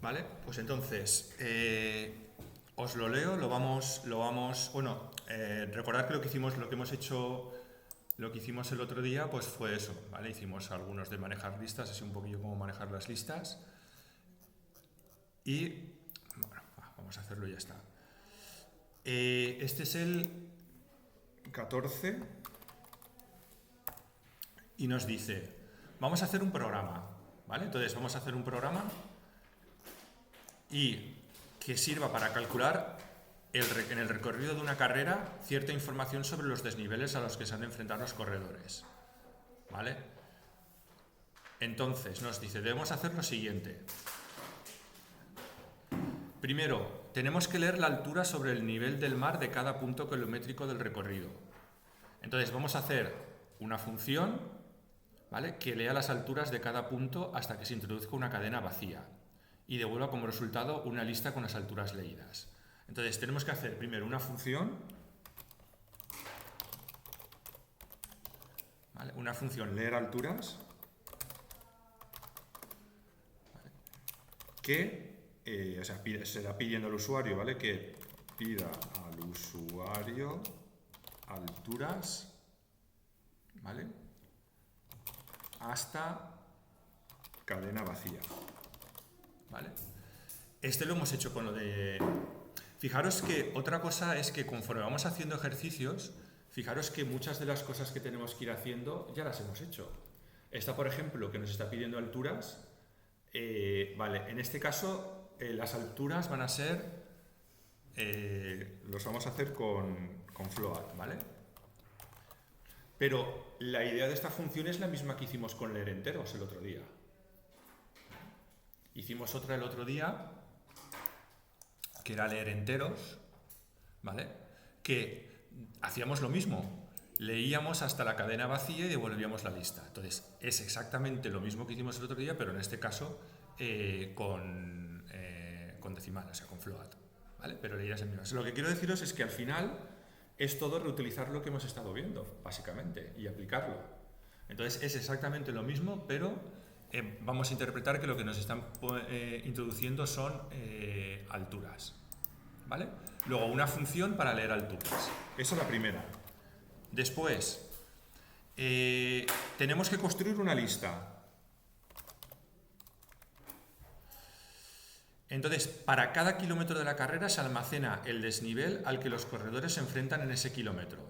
¿Vale? Pues entonces, os lo leo, bueno, recordad que lo que hicimos, lo que hemos hecho, lo que hicimos el otro día, pues fue eso, ¿vale? Hicimos algunos de manejar listas, así un poquillo cómo manejar las listas. Y, bueno, vamos a hacerlo y ya está. Este es el 14 y nos dice, vamos a hacer un programa, ¿vale? Entonces vamos a hacer un programa y que sirva para calcular en el recorrido de una carrera cierta información sobre los desniveles a los que se han de enfrentar los corredores, ¿vale? Entonces nos dice, debemos hacer lo siguiente. Primero, tenemos que leer la altura sobre el nivel del mar de cada punto kilométrico del recorrido. Entonces vamos a hacer una función, ¿vale?, que lea las alturas de cada punto hasta que se introduzca una cadena vacía y devuelva como resultado una lista con las alturas leídas. Entonces tenemos que hacer primero una función, ¿vale?, una función leer alturas, ¿vale?, que será pidiendo al usuario, ¿vale?, que pida al usuario alturas, ¿vale?, hasta cadena vacía, ¿vale? Este lo hemos hecho con lo de... Fijaros que otra cosa es que conforme vamos haciendo ejercicios, fijaros que muchas de las cosas que tenemos que ir haciendo ya las hemos hecho. Esta, por ejemplo, que nos está pidiendo alturas, vale, en este caso las alturas van a ser, los vamos a hacer con float, ¿vale? Pero la idea de esta función es la misma que hicimos con leer enteros el otro día. Hicimos otra el otro día, que era leer enteros, ¿vale?, que hacíamos lo mismo, leíamos hasta la cadena vacía y devolvíamos la lista. Entonces, es exactamente lo mismo que hicimos el otro día, pero en este caso con decimal, o sea, con float, ¿vale? Pero leías el mismo. Lo que quiero deciros es que al final es todo reutilizar lo que hemos estado viendo, básicamente, y aplicarlo. Entonces, es exactamente lo mismo, pero vamos a interpretar que lo que nos están introduciendo son alturas, ¿vale? Luego, una función para leer alturas. Esa es la primera. Después, tenemos que construir una lista. Entonces, para cada kilómetro de la carrera se almacena el desnivel al que los corredores se enfrentan en ese kilómetro.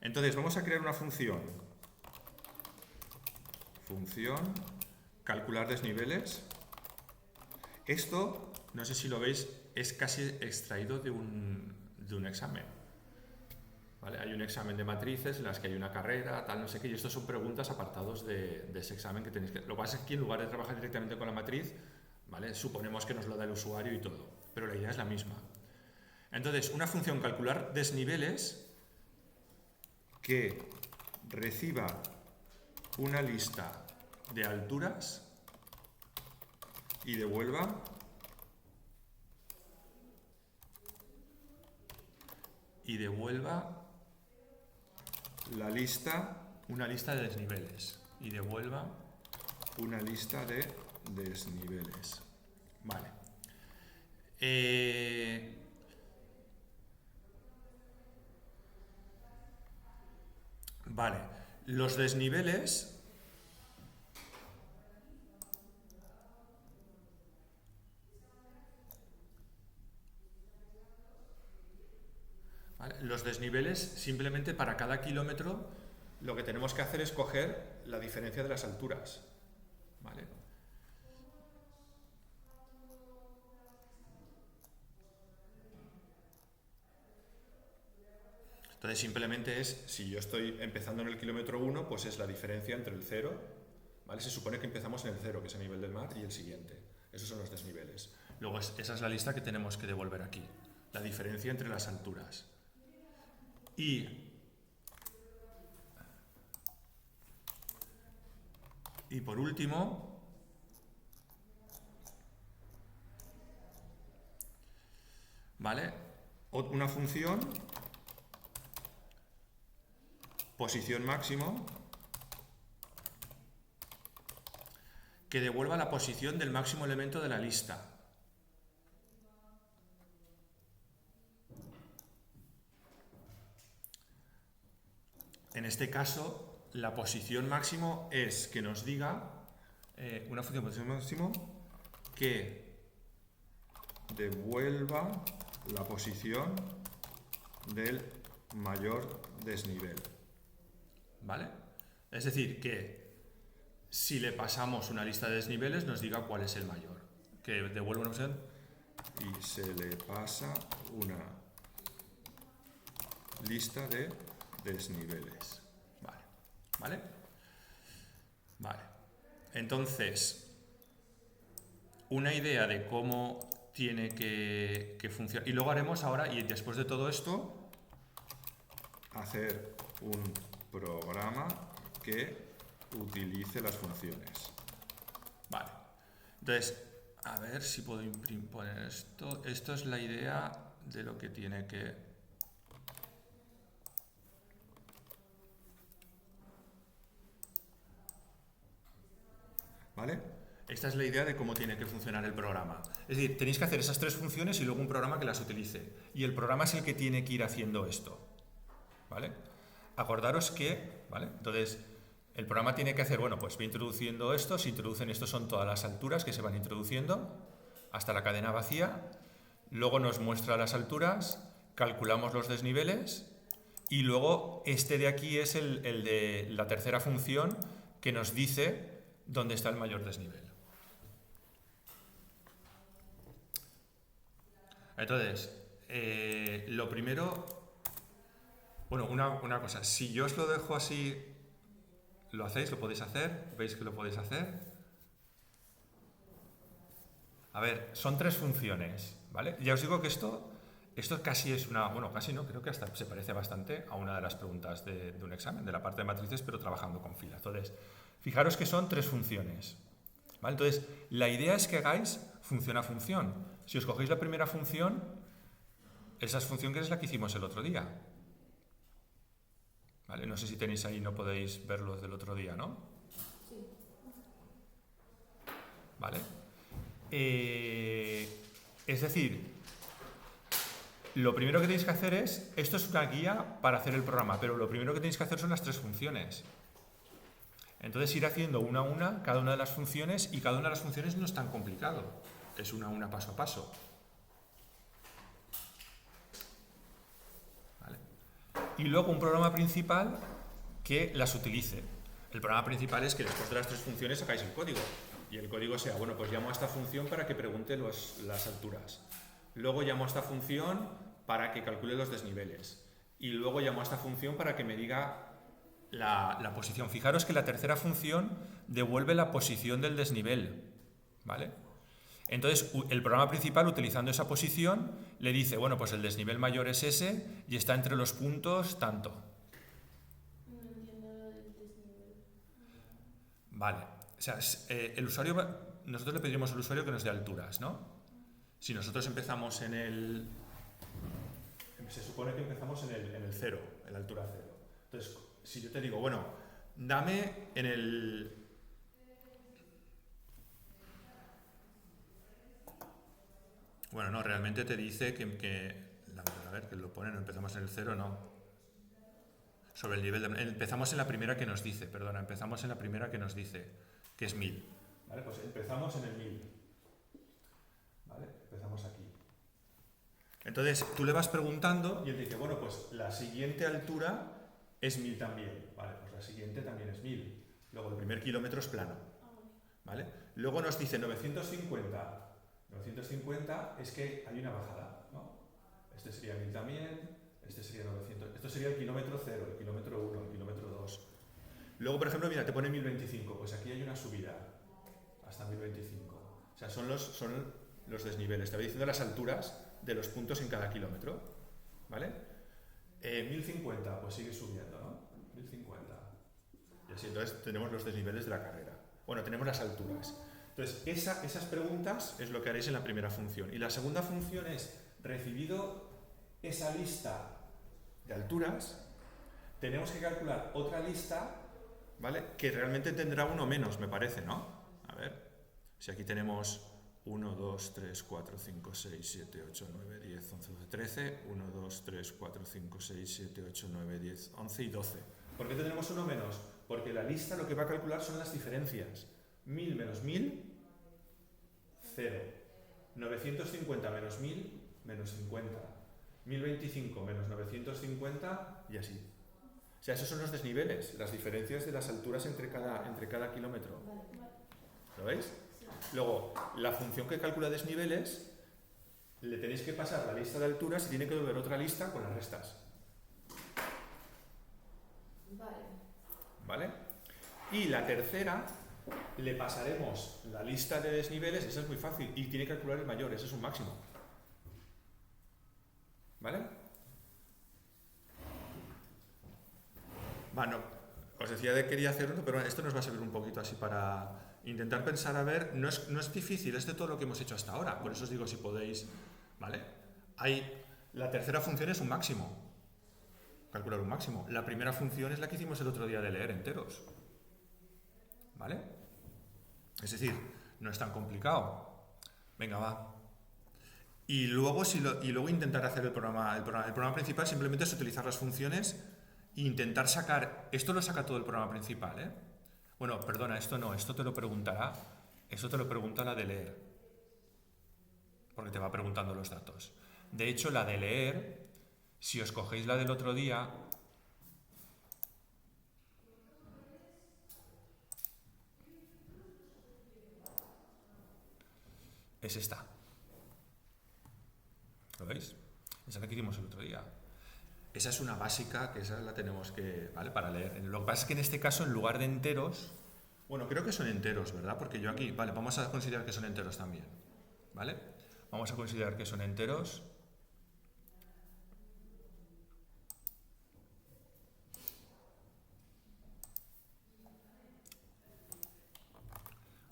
Entonces, vamos a crear una función. Función, calcular desniveles. Esto, no sé si lo veis, es casi extraído de un examen. ¿Vale? Hay un examen de matrices en las que hay una carrera, tal, no sé qué, y estos son preguntas apartados de ese examen que tenéis que... Lo que pasa es que aquí, en lugar de trabajar directamente con la matriz, ¿vale?, suponemos que nos lo da el usuario y todo, pero la idea es la misma. Entonces, una función calcular desniveles que reciba una lista de alturas y devuelva la lista, una lista de desniveles y devuelva una lista de desniveles. Vale. Vale. Los desniveles... ¿Vale? Los desniveles, simplemente para cada kilómetro, lo que tenemos que hacer es coger la diferencia de las alturas. ¿Vale? Entonces simplemente es, si yo estoy empezando en el kilómetro 1, pues es la diferencia entre el 0, ¿vale? Se supone que empezamos en el 0, que es el nivel del mar, y el siguiente. Esos son los desniveles. Luego esa es la lista que tenemos que devolver aquí. La diferencia entre las alturas. Y por último, ¿vale?, una función posición máximo que devuelva la posición del máximo elemento de la lista. en este caso, la posición máximo es que nos diga una función de posición máximo que devuelva la posición del mayor desnivel. ¿Vale? Es decir, que si le pasamos una lista de desniveles nos diga cuál es el mayor. Que devuelva una posición y se le pasa una lista de desniveles. Vale. ¿Vale? Vale. Entonces, una idea de cómo tiene que funcionar. Y luego haremos ahora, y después de todo esto, hacer un programa que utilice las funciones. Vale. Entonces, a ver si puedo poner esto. Esto es la idea de lo que tiene que... ¿Vale? Esta es la idea de cómo tiene que funcionar el programa. Es decir, tenéis que hacer esas tres funciones y luego un programa que las utilice. Y el programa es el que tiene que ir haciendo esto. ¿Vale? Acordaros que, ¿vale? Entonces, el programa tiene que hacer, bueno, pues va introduciendo esto, se introducen, estos son todas las alturas que se van introduciendo hasta la cadena vacía, luego nos muestra las alturas, calculamos los desniveles y luego este de aquí es el de la tercera función que nos dice dónde está el mayor desnivel. Entonces, lo primero, bueno, una cosa, si yo os lo dejo así, ¿lo hacéis? ¿Lo podéis hacer? ¿Veis que lo podéis hacer? A ver, son tres funciones, ¿vale? Ya os digo que esto casi es una, bueno, casi no, creo que hasta se parece bastante a una de las preguntas de un examen, de la parte de matrices, pero trabajando con filas. Entonces, fijaros que son tres funciones, ¿vale? Entonces, la idea es que hagáis función a función. Si os cogéis la primera función, esa es función que es la que hicimos el otro día. ¿Vale? No sé si tenéis ahí, no podéis verlo del otro día, ¿no? Sí. ¿Vale? Es decir, lo primero que tenéis que hacer es, esto es una guía para hacer el programa, pero lo primero que tenéis que hacer son las tres funciones. Entonces ir haciendo una a una cada una de las funciones, y cada una de las funciones no es tan complicado, es una a una, paso a paso. ¿Vale? Y luego un programa principal que las utilice. El programa principal es que después de las tres funciones sacáis el código. Y el código sea, bueno, pues llamo a esta función para que pregunte las alturas. Luego llamo a esta función para que calcule los desniveles. Y luego llamo a esta función para que me diga la posición. Fijaros que la tercera función devuelve la posición del desnivel. ¿Vale? Entonces, el programa principal, utilizando esa posición, le dice, bueno, pues el desnivel mayor es ese y está entre los puntos tanto. No entiendo lo del desnivel. Vale. O sea, el usuario, nosotros le pediríamos al usuario que nos dé alturas, ¿no? Si nosotros empezamos en el... Se supone que empezamos en el 0, en la altura 0. Entonces, si yo te digo, bueno, dame en el... Bueno, no, realmente te dice a ver, que lo pone, no empezamos en el 0, no. Sobre el nivel de... Empezamos en la primera que nos dice, perdona, empezamos en la primera que nos dice, que es 1000. Vale, pues empezamos en el 1000. ¿Vale? Empezamos aquí. Entonces, tú le vas preguntando y él dice, bueno, pues la siguiente altura es 1000 también. Vale, pues la siguiente también es 1000. Luego el primer kilómetro es plano. ¿Vale? Luego nos dice 950. 950 es que hay una bajada, ¿no? Este sería 1000 también, este sería 900. Esto sería el kilómetro 0, el kilómetro 1, el kilómetro 2. Luego, por ejemplo, mira, te pone 1025. Pues aquí hay una subida hasta 1025. O sea, son los desniveles. Te voy diciendo las alturas de los puntos en cada kilómetro. ¿Vale? 1050, pues sigue subiendo, ¿no? 1050. Y así, entonces tenemos los desniveles de la carrera. Bueno, tenemos las alturas. Entonces, esas preguntas es lo que haréis en la primera función. Y la segunda función es, recibido esa lista de alturas, tenemos que calcular otra lista, ¿vale? Que realmente tendrá uno menos, me parece, ¿no? A ver, si aquí tenemos 1, 2, 3, 4, 5, 6, 7, 8, 9, 10, 11, 12, 13, 1, 2, 3, 4, 5, 6, 7, 8, 9, 10, 11 y 12. ¿Por qué tendremos uno menos? Porque la lista lo que va a calcular son las diferencias. 1000 menos 1000, 0. 950 menos 1000, menos 50. 1025 menos 950 y así. O sea, esos son los desniveles, las diferencias de las alturas entre cada kilómetro. ¿Lo veis? Luego, la función que calcula desniveles, le tenéis que pasar la lista de alturas y tiene que devolver otra lista con las restas. ¿Vale? Y la tercera, le pasaremos la lista de desniveles, esa es muy fácil, y tiene que calcular el mayor, ese es un máximo. ¿Vale? Bueno, os decía que quería hacer uno, pero esto nos va a servir un poquito así para intentar pensar, a ver, no es difícil, es de todo lo que hemos hecho hasta ahora, por eso os digo si podéis, ¿vale? La tercera función es un máximo, calcular un máximo. La primera función es la que hicimos el otro día de leer enteros, ¿vale? Es decir, no es tan complicado. Venga, va. Y luego intentar hacer el programa. El programa principal simplemente es utilizar las funciones e intentar sacar. Esto lo saca todo el programa principal, ¿eh? Bueno, perdona, esto no, esto te lo preguntará. Esto te lo pregunta la de leer. Porque te va preguntando los datos. De hecho, la de leer, si os cogéis la del otro día, es esta. ¿Lo veis? Esa es la que hicimos el otro día. Esa es una básica, que esa la tenemos que, ¿vale? Para leer. Lo que pasa es que en este caso, en lugar de enteros, bueno, creo que son enteros, ¿verdad? Porque yo aquí, vale, vamos a considerar que son enteros también, ¿vale? Vamos a considerar que son enteros.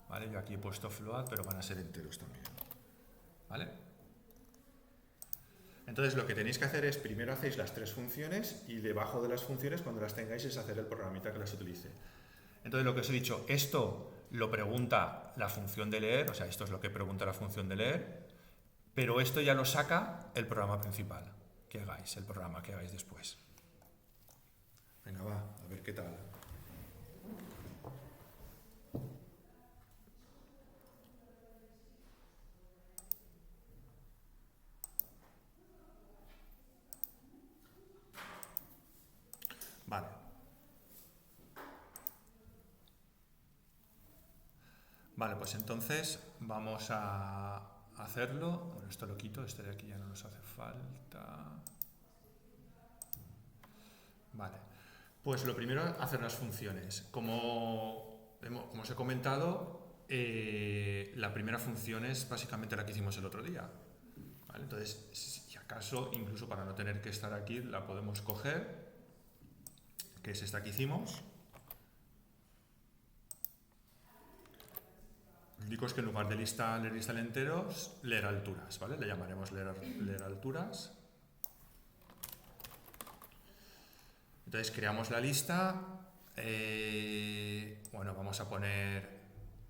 Vale, yo aquí he puesto float, pero van a ser enteros también, ¿vale? Entonces lo que tenéis que hacer es, primero hacéis las tres funciones y debajo de las funciones, cuando las tengáis, es hacer el programita que las utilice. Entonces lo que os he dicho, esto lo pregunta la función de leer, o sea, esto es lo que pregunta la función de leer, pero esto ya lo saca el programa principal que hagáis, el programa que hagáis después. Venga, va, a ver qué tal. Vale. Vale, pues entonces vamos a hacerlo. Bueno, esto lo quito, este de aquí ya no nos hace falta. Vale. Pues lo primero, hacer las funciones. Como os he comentado, la primera función es básicamente la que hicimos el otro día. ¿Vale? Entonces, si acaso, incluso para no tener que estar aquí, la podemos coger, que es esta que hicimos. Lo único es que en lugar de leer lista de enteros, leer alturas, ¿vale? Le llamaremos leer alturas. Entonces creamos la lista. Bueno, vamos a poner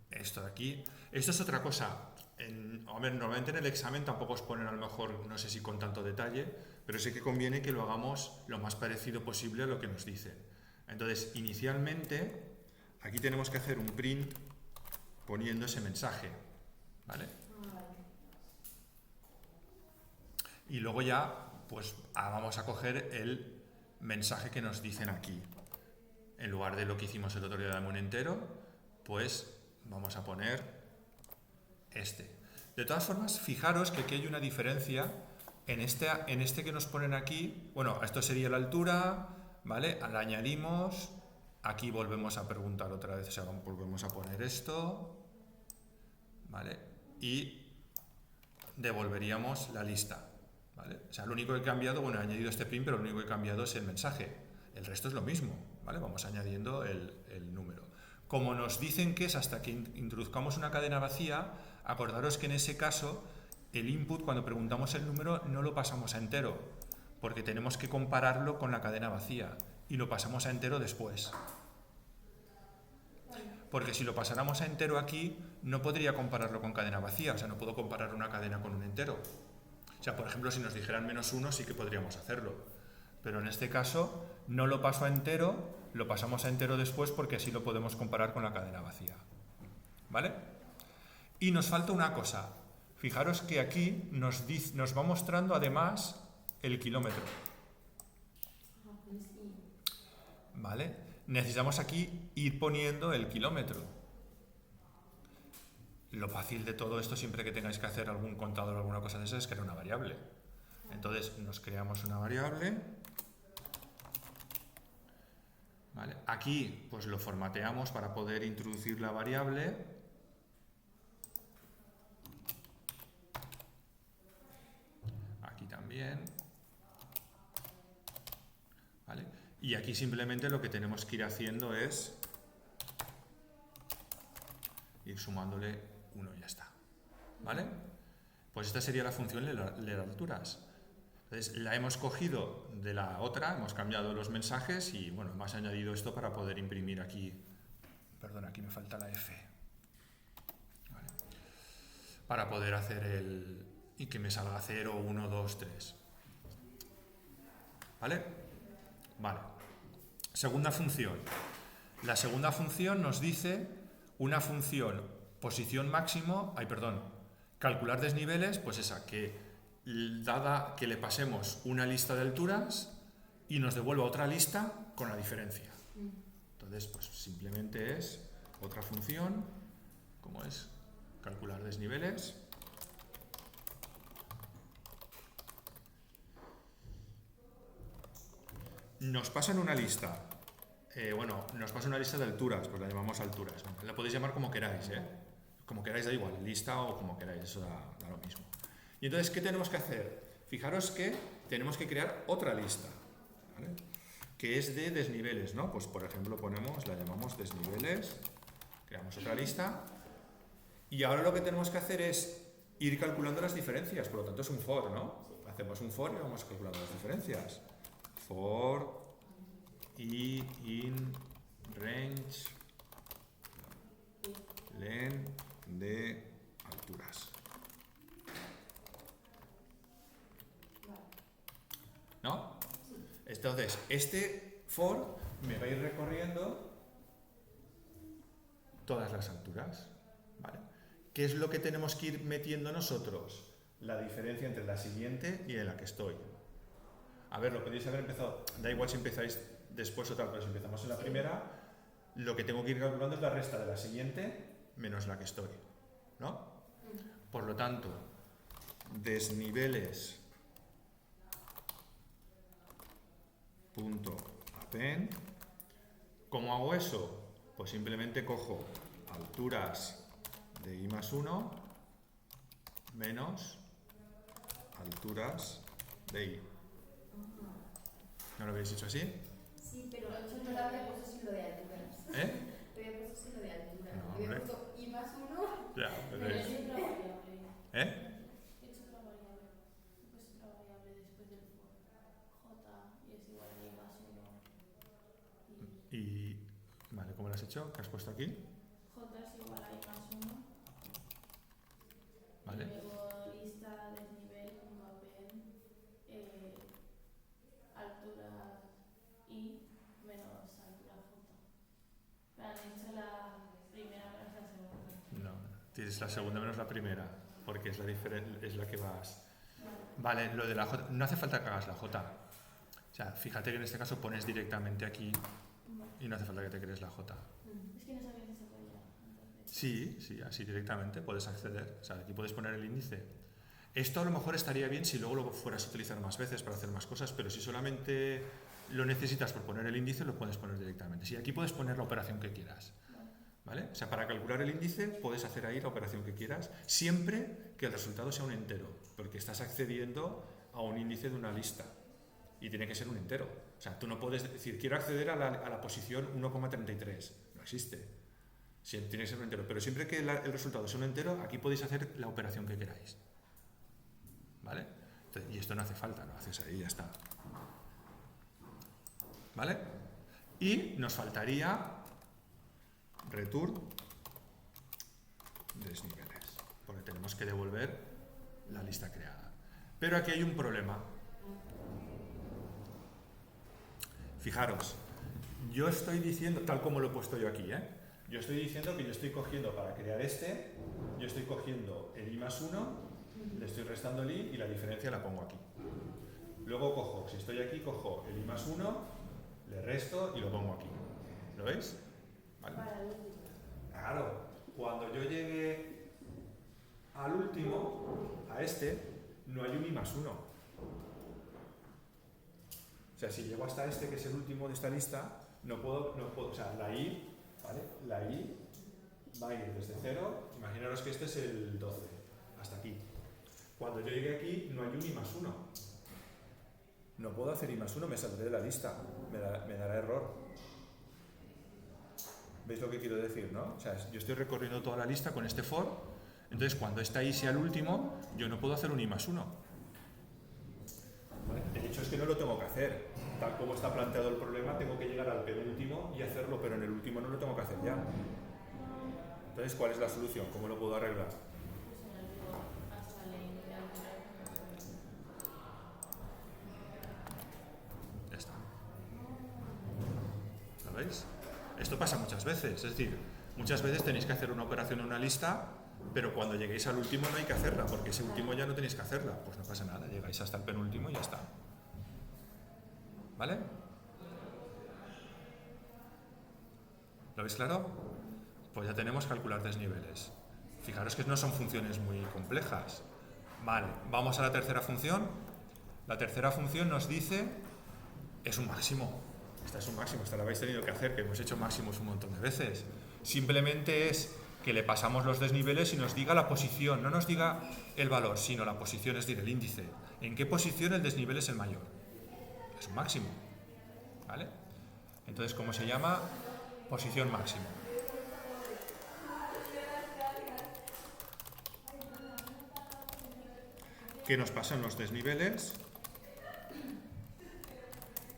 esto de aquí. Esto es otra cosa. Normalmente en el examen tampoco os ponen, a lo mejor, no sé si con tanto detalle, pero sí que conviene que lo hagamos lo más parecido posible a lo que nos dicen. Entonces, inicialmente, aquí tenemos que hacer un print poniendo ese mensaje, ¿vale? Y luego ya, pues vamos a coger el mensaje que nos dicen aquí. En lugar de lo que hicimos el otro día de un entero, pues vamos a poner este. De todas formas, fijaros que aquí hay una diferencia en este que nos ponen aquí. Bueno, esto sería la altura, ¿vale? La añadimos. Aquí volvemos a preguntar otra vez, o sea, volvemos a poner esto, ¿vale? Y devolveríamos la lista, ¿vale? O sea, lo único que he cambiado, bueno, he añadido este print, pero lo único que he cambiado es el mensaje. El resto es lo mismo, ¿vale? Vamos añadiendo el número. Como nos dicen que es hasta que introduzcamos una cadena vacía, acordaros que en ese caso el input, cuando preguntamos el número, no lo pasamos a entero, porque tenemos que compararlo con la cadena vacía y lo pasamos a entero después. Porque si lo pasáramos a entero aquí, no podría compararlo con cadena vacía, o sea, no puedo comparar una cadena con un entero. O sea, por ejemplo, si nos dijeran -1 sí que podríamos hacerlo, pero en este caso no lo paso a entero lo pasamos a entero después porque así lo podemos comparar con la cadena vacía. ¿Vale? Y nos falta una cosa. Fijaros que aquí nos va mostrando además el kilómetro. ¿Vale? Necesitamos aquí ir poniendo el kilómetro. Lo fácil de todo esto, siempre que tengáis que hacer algún contador o alguna cosa de esas, es crear una variable. Entonces nos creamos una variable. ¿Vale? Aquí pues lo formateamos para poder introducir la variable. Aquí también. ¿Vale? Y aquí simplemente lo que tenemos que ir haciendo es ir sumándole 1 y ya está. ¿Vale? Pues esta sería la función leer alturas. Entonces la hemos cogido de la otra, hemos cambiado los mensajes y bueno, hemos añadido esto para poder imprimir aquí. Perdón, aquí me falta la F. Vale. Para poder hacer el... y que me salga 0, 1, 2, 3. ¿Vale? Vale. Segunda función. La segunda función nos dice una función posición máximo, calcular desniveles, pues esa, que dada que le pasemos una lista de alturas y nos devuelva otra lista con la diferencia. Entonces, pues simplemente es otra función, como es calcular desniveles. Nos pasan una lista. Nos pasa una lista de alturas, pues la llamamos alturas. La podéis llamar como queráis, ¿eh? Como queráis, da igual, lista o como queráis, eso da lo mismo. Y entonces, ¿qué tenemos que hacer? Fijaros que tenemos que crear otra lista, ¿vale? Que es de desniveles, ¿no? Pues por ejemplo la llamamos desniveles, creamos otra lista, y ahora lo que tenemos que hacer es ir calculando las diferencias, por lo tanto es un for, ¿no? Hacemos un for y vamos calculando las diferencias. For i in range len de alturas. ¿No? Entonces, este for me va a ir recorriendo todas las alturas. ¿Vale? ¿Qué es lo que tenemos que ir metiendo nosotros? La diferencia entre la siguiente y en la que estoy. A ver, lo podéis haber empezado, da igual si empezáis después o tal, pero si empezamos en la primera, lo que tengo que ir calculando es la resta de la siguiente menos la que estoy, ¿no? Por lo tanto, desniveles punto append. ¿Cómo hago eso? Pues simplemente cojo alturas de i más 1 menos alturas de i. ¿No lo habéis hecho así? Sí, pero yo no había puesto sin lo de alturas. ¿Eh? Lo había puesto sin lo de alturas. No, Había hombre. puesto i más 1. Ya, Pero pero es otra variable. ¿Eh? He hecho otra variable. He puesto otra variable después del for. J y es igual a i más 1. Y... Vale, ¿cómo lo has hecho? ¿Qué has puesto aquí? J es igual a i más 1. Vale. Y luego lista desnivel punto append altura i menos altura j. Pero han hecho la primera menos la segunda. No, tienes la segunda menos la primera, porque es la que vas... Vale, lo de la J, no hace falta que hagas la J. O sea, fíjate que en este caso pones directamente aquí y no hace falta que te crees la J. Es que no sabía que se podía. Entonces. Sí, así directamente puedes acceder. O sea, aquí puedes poner el índice. Esto a lo mejor estaría bien si luego lo fueras a utilizar más veces para hacer más cosas, pero si solamente lo necesitas por poner el índice, lo puedes poner directamente. Sí, aquí puedes poner la operación que quieras. ¿Vale? O sea, para calcular el índice puedes hacer ahí la operación que quieras, siempre que el resultado sea un entero, porque estás accediendo a un índice de una lista y tiene que ser un entero. O sea, tú no puedes decir, quiero acceder a la posición 1,33. No existe. Tiene que ser un entero. Pero siempre que el resultado sea un entero, aquí podéis hacer la operación que queráis. ¿Vale? Entonces, y esto no hace falta, lo haces ahí y ya está. ¿Vale? Y nos faltaría return desniveles, porque tenemos que devolver la lista creada. Pero aquí hay un problema. Fijaros, yo estoy diciendo, tal como lo he puesto yo aquí, yo estoy diciendo que yo estoy cogiendo para crear yo estoy cogiendo el i más 1, le estoy restando el i y la diferencia la pongo aquí. Luego cojo, si estoy aquí, cojo el i más 1, le resto y lo pongo aquí. ¿Lo veis? ¿Vale? Para el último. Claro, cuando yo llegue al último, a no hay un i más 1. O sea, si llego hasta que es el último de esta lista, no puedo, o sea, la i, ¿vale? La i va a ir desde 0, imaginaros que este es el 12, hasta aquí. Cuando yo llegue aquí, no hay un i más 1. No puedo hacer i más 1, me saldré de la lista, me dará error. ¿Veis lo que quiero decir, no? O sea, yo estoy recorriendo toda la lista con este for, entonces cuando esta i sea el último, yo no puedo hacer un i más 1. ¿Vale? De hecho, es que no lo tengo que hacer. Tal como está planteado el problema, tengo que llegar al penúltimo y hacerlo, pero en el último no lo tengo que hacer ya. Entonces, ¿cuál es la solución? ¿Cómo lo puedo arreglar? Pues en el for hasta la i de altura. Ya está. ¿Lo veis? Esto pasa muchas veces, es decir, muchas veces tenéis que hacer una operación en una lista, pero cuando lleguéis al último no hay que hacerla, porque ese último ya no tenéis que hacerla. Pues no pasa nada, llegáis hasta el penúltimo y ya está. ¿Vale? ¿Lo veis claro? Pues ya tenemos calcular desniveles. Fijaros que no son funciones muy complejas. Vale, vamos a la tercera función. La tercera función nos dice, es un máximo. Esta es un máximo, esta la habéis tenido que hacer, que hemos hecho máximos un montón de veces. Simplemente es que le pasamos los desniveles y nos diga la posición, no nos diga el valor, sino la posición, es decir, el índice. ¿En qué posición el desnivel es el mayor? Es un máximo. ¿Vale? Entonces, ¿cómo se llama? Posición máxima. ¿Qué nos pasan los desniveles?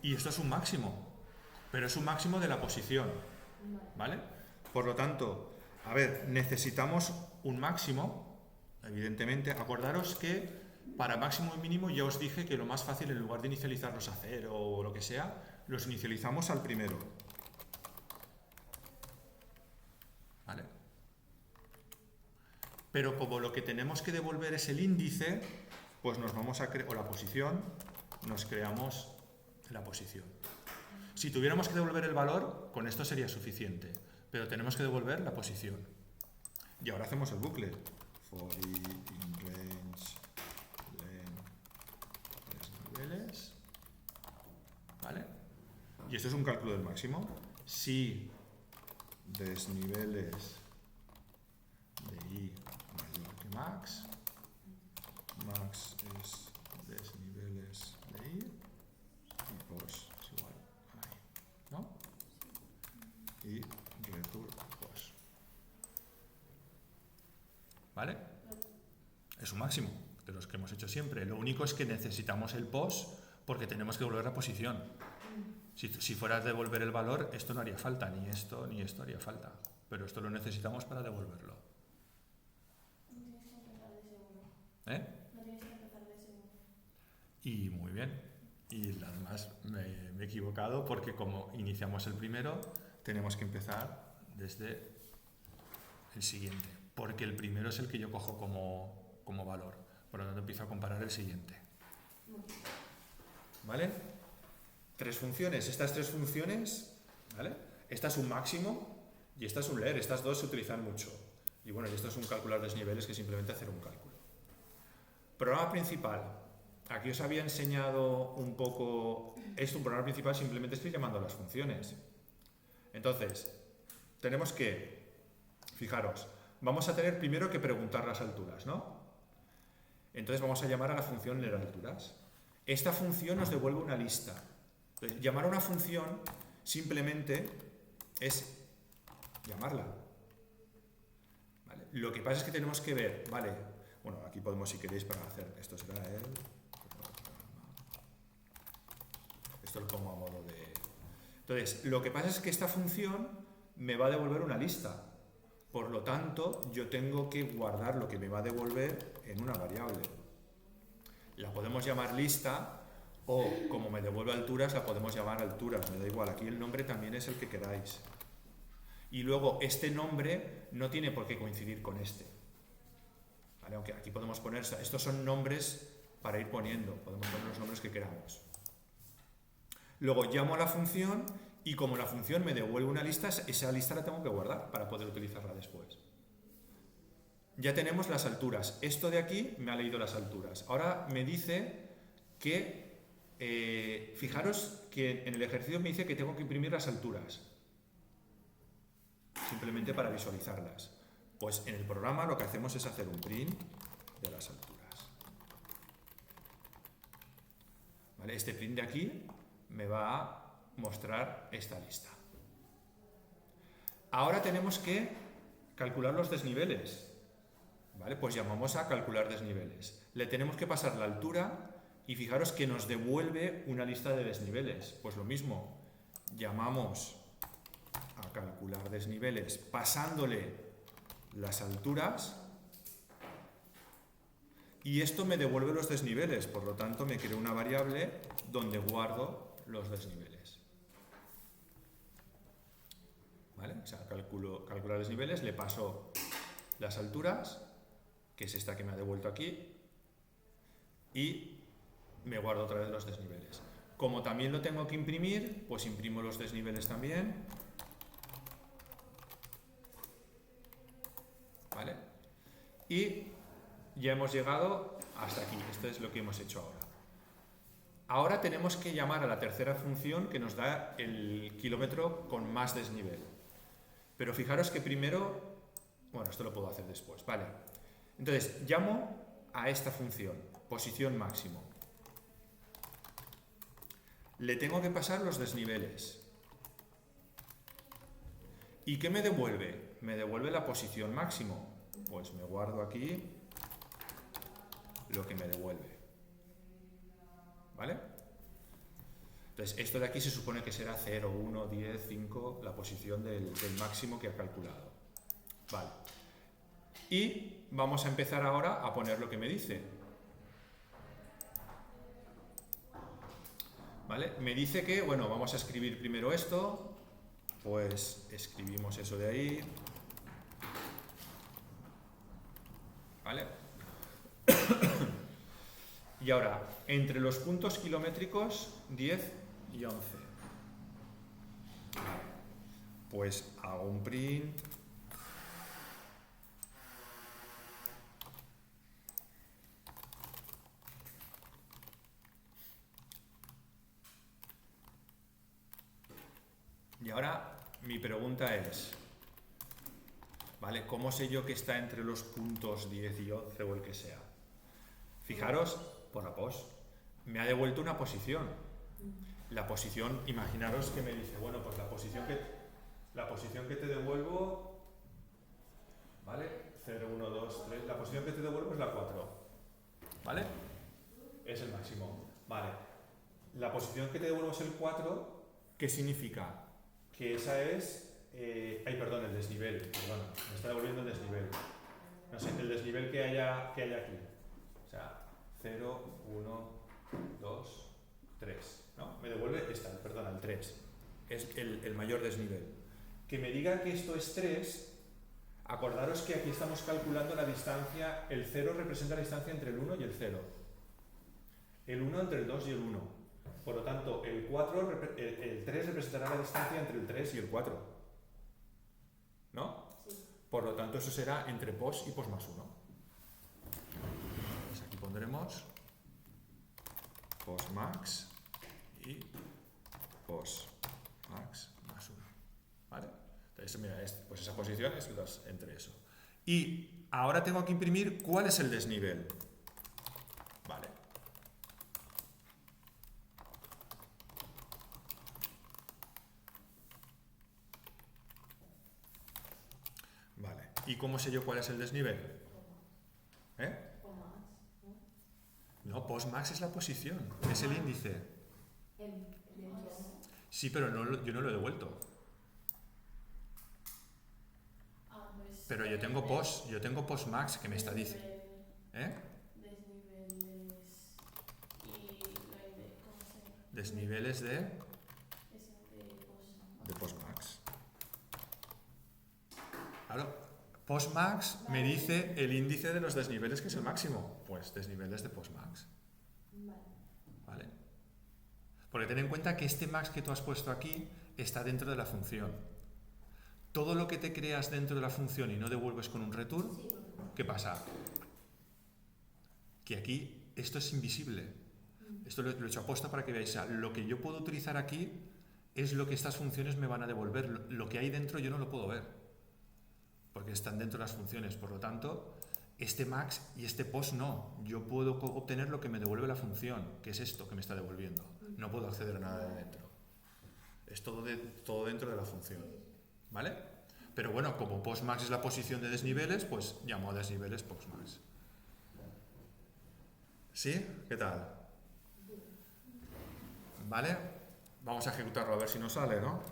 Y esto es un máximo, pero es un máximo de la posición. ¿Vale? Por lo tanto, a ver, necesitamos un máximo, evidentemente. Acordaros que para máximo y mínimo ya os dije que lo más fácil, en lugar de inicializarlos a 0 o lo que sea, los inicializamos al primero. ¿Vale? Pero como lo que tenemos que devolver es el índice, pues nos vamos a o la posición, nos creamos la posición. Si tuviéramos que devolver el valor, con esto sería suficiente, pero tenemos que devolver la posición. Y ahora hacemos el bucle. For i in range len desniveles. ¿Vale? Y esto es un cálculo del máximo. Si desniveles de i mayor que max, max es desniveles de i y pos es igual a i, ¿no? Y return pos. ¿Vale? Es un máximo de los que hemos hecho siempre. Lo único es que necesitamos el pos porque tenemos que devolver la posición. Si fuera a devolver el valor, esto no haría falta, ni esto haría falta. Pero esto lo necesitamos para devolverlo. No tienes que empezar de seguro. ¿Eh? No tienes que empezar de seguro. Y muy bien. Y además me he equivocado porque como iniciamos el primero, tenemos que empezar desde el siguiente. Porque el primero es el que yo cojo como valor. Por lo tanto, empiezo a comparar el siguiente. ¿Vale? Tres funciones. Estas tres funciones, ¿vale? Esta es un máximo y esta es un leer. Estas dos se utilizan mucho. Y bueno, y esto es un calcular desniveles, que es simplemente hacer un cálculo. Programa principal. Aquí os había enseñado un poco esto. Un programa principal simplemente estoy llamando a las funciones. Entonces, tenemos que, fijaros, vamos a tener primero que preguntar las alturas, ¿no? Entonces vamos a llamar a la función leer alturas. Esta función nos devuelve una lista. Entonces, llamar a una función simplemente es llamarla. ¿Vale? Lo que pasa es que tenemos que ver, ¿vale? Bueno, aquí podemos, si queréis, para hacer esto será el... Esto lo pongo a modo de... Entonces, lo que pasa es que esta función me va a devolver una lista. Por lo tanto, yo tengo que guardar lo que me va a devolver en una variable. La podemos llamar lista O como me devuelve alturas, la podemos llamar alturas, me da igual, aquí el nombre también es el que queráis. Y luego este nombre no tiene por qué coincidir con este. ¿Vale? Aunque aquí podemos poner, estos son nombres para ir poniendo, podemos poner los nombres que queramos. Luego llamo a la función y como la función me devuelve una lista, esa lista la tengo que guardar para poder utilizarla después. Ya tenemos las alturas. Esto de aquí me ha leído las alturas. Ahora me dice que, fijaros que en el ejercicio me dice que tengo que imprimir las alturas. Simplemente para visualizarlas. Pues en el programa lo que hacemos es hacer un print de las alturas. ¿Vale? Este print de aquí me va a mostrar esta lista. Ahora tenemos que calcular los desniveles. ¿Vale? Pues llamamos a calcular desniveles. Le tenemos que pasar la altura y fijaros que nos devuelve una lista de desniveles. Pues lo mismo, llamamos a calcular desniveles pasándole las alturas y esto me devuelve los desniveles, por lo tanto me creo una variable donde guardo los desniveles. ¿Vale? O sea, calcular desniveles, le paso las alturas, que es esta que me ha devuelto aquí, y me guardo otra vez los desniveles. Como también lo tengo que imprimir, pues imprimo los desniveles también. ¿Vale? Y ya hemos llegado hasta aquí. Esto es lo que hemos hecho ahora. Ahora tenemos que llamar a la tercera función que nos da el kilómetro con más desnivel. Pero fijaros que primero... Bueno, esto lo puedo hacer después, ¿vale? Entonces, llamo a esta función, posición máximo. Le tengo que pasar los desniveles. ¿Y qué me devuelve? Me devuelve la posición máximo. Pues me guardo aquí lo que me devuelve. ¿Vale? Entonces, esto de aquí se supone que será 0, 1, 10, 5, la posición del máximo que ha calculado. Vale. Y vamos a empezar ahora a poner lo que me dice. ¿Vale? Me dice que, bueno, vamos a escribir primero esto. Pues escribimos eso de ahí. ¿Vale? Y ahora, entre los puntos kilométricos, 10 y 11. Vale. Pues hago un print. Y ahora mi pregunta es, ¿vale? ¿Cómo sé yo que está entre los puntos 10 y 11 o el que sea? Fijaros, por la pos, me ha devuelto una posición. La posición, imaginaros que me dice, bueno, pues la posición que te devuelvo, ¿vale? 0, 1, 2, 3, la posición que te devuelvo es la 4, ¿vale? Es el máximo, ¿vale? La posición que te devuelvo es el 4, ¿qué significa? Que esa es, perdón, el desnivel, perdona, me está devolviendo el desnivel. No sé, el desnivel que haya aquí. O sea, 0, 1, 2, 3, ¿no? Me devuelve el 3. Es el mayor desnivel. Que me diga que esto es 3, acordaros que aquí estamos calculando la distancia, el 0 representa la distancia entre el 1 y el 0. El 1 entre el 2 y el 1. Por lo tanto, el 3 representará la distancia entre el 3 y el 4. ¿No? Sí. Por lo tanto, eso será entre pos y pos más 1. Pues aquí pondremos pos max y pos max más 1. ¿Vale? Entonces, mira, pues esa posición es entre eso. Y ahora tengo que imprimir cuál es el desnivel. Vale. Vale. ¿Y cómo sé yo cuál es el desnivel? ¿Eh? No, postmax es la posición, es el índice. Sí, pero yo no lo he devuelto. Pero yo tengo postmax que me está diciendo. ¿Eh? Desniveles y lo Desniveles Ese de de postmax. Claro, postmax me dice el índice de los desniveles que es el máximo. Pues desniveles de postmax. Vale. ¿Vale? Porque ten en cuenta que este max que tú has puesto aquí está dentro de la función. Todo lo que te creas dentro de la función y no devuelves con un return, Sí, ¿qué pasa? Que aquí esto es invisible. Esto lo he hecho aposta para que veáis. O sea, lo que yo puedo utilizar aquí es lo que estas funciones me van a devolver. Lo que hay dentro yo no lo puedo ver. Porque están dentro de las funciones. Por lo tanto, este max y este post no. Yo puedo obtener lo que me devuelve la función, que es esto que me está devolviendo. No puedo acceder a nada de dentro. Es todo dentro de la función. ¿Vale? Pero bueno, como postmax es la posición de desniveles, pues llamo a desniveles postmax. ¿Sí? ¿Qué tal? ¿Vale? Vamos a ejecutarlo a ver si nos sale, ¿no?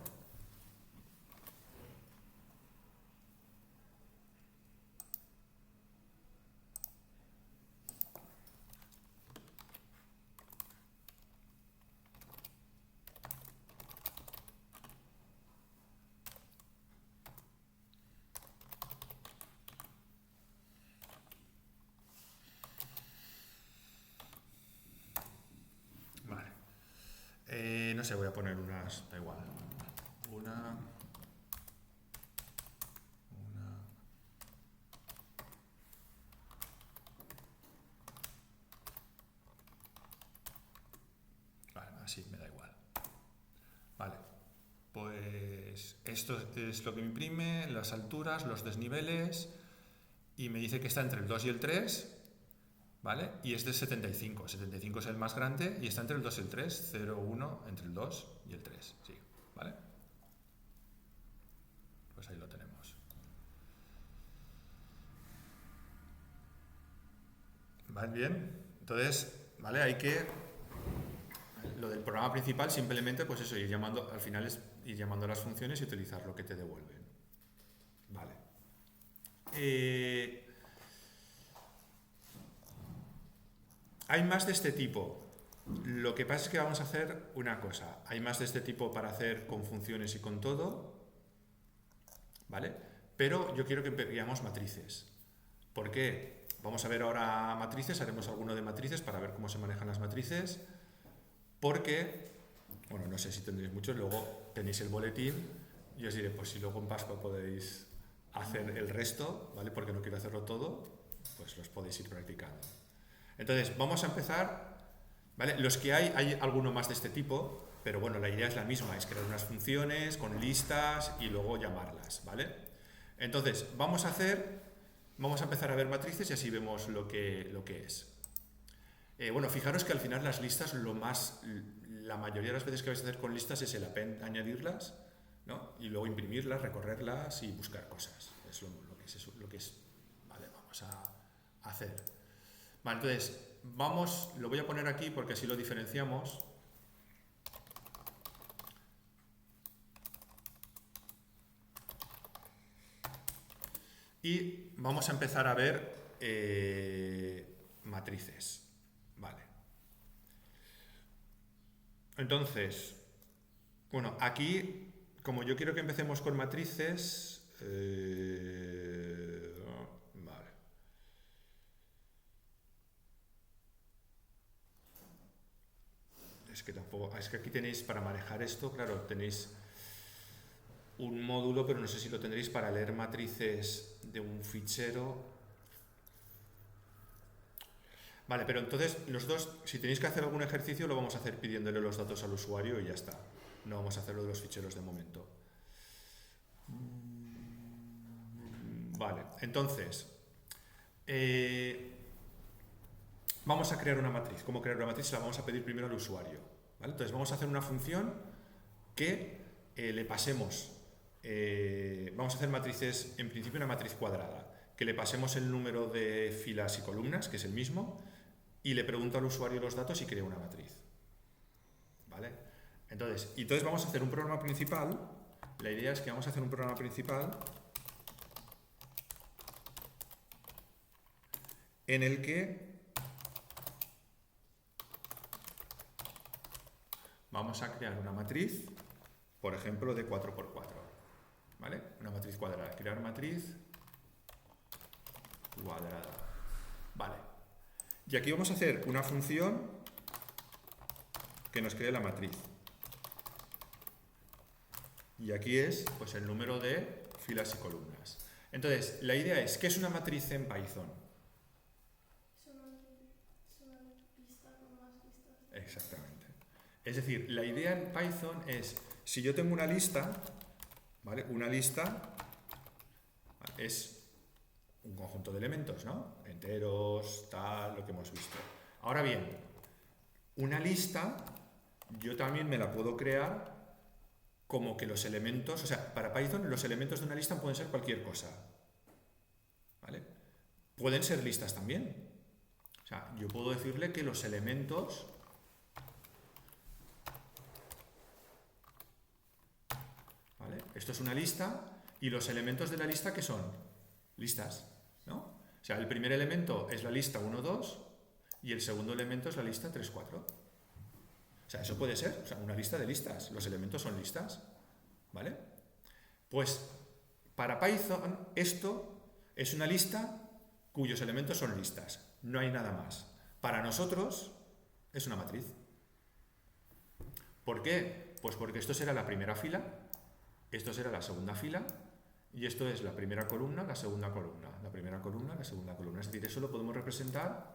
Vale. No sé, voy a poner unas, da igual. Una. Vale, así me da igual. Vale. Pues esto es lo que me imprime, las alturas, los desniveles, y me dice que está entre el 2 y el 3, ¿vale? Y es de 75. 75 es el más grande y está entre el 2 y el 3, 0, 1, entre el 2 y el 3, sí, ¿vale? Pues ahí lo tenemos. ¿Vale? Bien. Entonces, ¿vale? Hay que... Lo del programa principal simplemente, pues eso, ir llamando, al final es ir llamando a las funciones y utilizar lo que te devuelven. Vale. Hay más de este tipo. Lo que pasa es que vamos a hacer una cosa. Hay más de este tipo para hacer con funciones y con todo, ¿vale? Pero yo quiero que veamos matrices. ¿Por qué? Vamos a ver ahora matrices, haremos alguno de matrices para ver cómo se manejan las matrices, porque, bueno, no sé si tendréis muchos, luego tenéis el boletín y os diré, pues si luego en Pascua podéis hacer el resto, ¿vale? Porque no quiero hacerlo todo, pues los podéis ir practicando. Entonces, vamos a empezar, ¿vale? Los que hay alguno más de este tipo, pero bueno, la idea es la misma, es crear unas funciones con listas y luego llamarlas, ¿vale? Entonces, vamos a empezar a ver matrices y así vemos lo que es. Bueno, fijaros que al final las listas, la mayoría de las veces que vais a hacer con listas es el append, añadirlas, ¿no? Y luego imprimirlas, recorrerlas y buscar cosas. Es lo que es. Vale, vamos a hacer. Vale, entonces, lo voy a poner aquí porque así lo diferenciamos. Y vamos a empezar a ver matrices. Vale. Entonces, bueno, aquí, como yo quiero que empecemos con matrices, vale. Es que aquí tenéis, para manejar esto, claro, tenéis un módulo, pero no sé si lo tendréis para leer matrices de un fichero. Vale, pero entonces nosotros, si tenéis que hacer algún ejercicio, lo vamos a hacer pidiéndole los datos al usuario y ya está. No vamos a hacerlo de los ficheros de momento. Vale, entonces, vamos a crear una matriz. ¿Cómo crear una matriz? La vamos a pedir primero al usuario. ¿Vale? Entonces vamos a hacer una función que le pasemos, vamos a hacer matrices, en principio una matriz cuadrada, que le pasemos el número de filas y columnas, que es el mismo, y le pregunto al usuario los datos y crea una matriz. ¿Vale? Entonces vamos a hacer un programa principal. La idea es que vamos a hacer un programa principal en el que vamos a crear una matriz, por ejemplo, de 4×4. ¿Vale? Una matriz cuadrada. Crear matriz cuadrada. Vale. Y aquí vamos a hacer una función que nos cree la matriz. Y aquí es pues, el número de filas y columnas. Entonces, la idea es, ¿qué es una matriz en Python? Es una lista con más listas. Exactamente. Es decir, la idea en Python es, si yo tengo una lista, ¿vale? Una lista es un conjunto de elementos, ¿no? Enteros, tal, lo que hemos visto. Ahora bien, una lista yo también me la puedo crear como que los elementos, o sea, para Python los elementos de una lista pueden ser cualquier cosa, ¿vale? Pueden ser listas también. O sea, yo puedo decirle que los elementos, ¿vale? Esto es una lista y los elementos de la lista, ¿qué son? Listas, ¿no? O sea, el primer elemento es la lista 1, 2 y el segundo elemento es la lista 3, 4. O sea, eso puede ser, o sea, una lista de listas. Los elementos son listas, ¿vale? Pues para Python esto es una lista cuyos elementos son listas. No hay nada más. Para nosotros es una matriz. ¿Por qué? Pues porque esto será la primera fila, esto será la segunda fila y esto es la primera columna, la segunda columna, la primera columna, la segunda columna. Es decir, eso lo podemos representar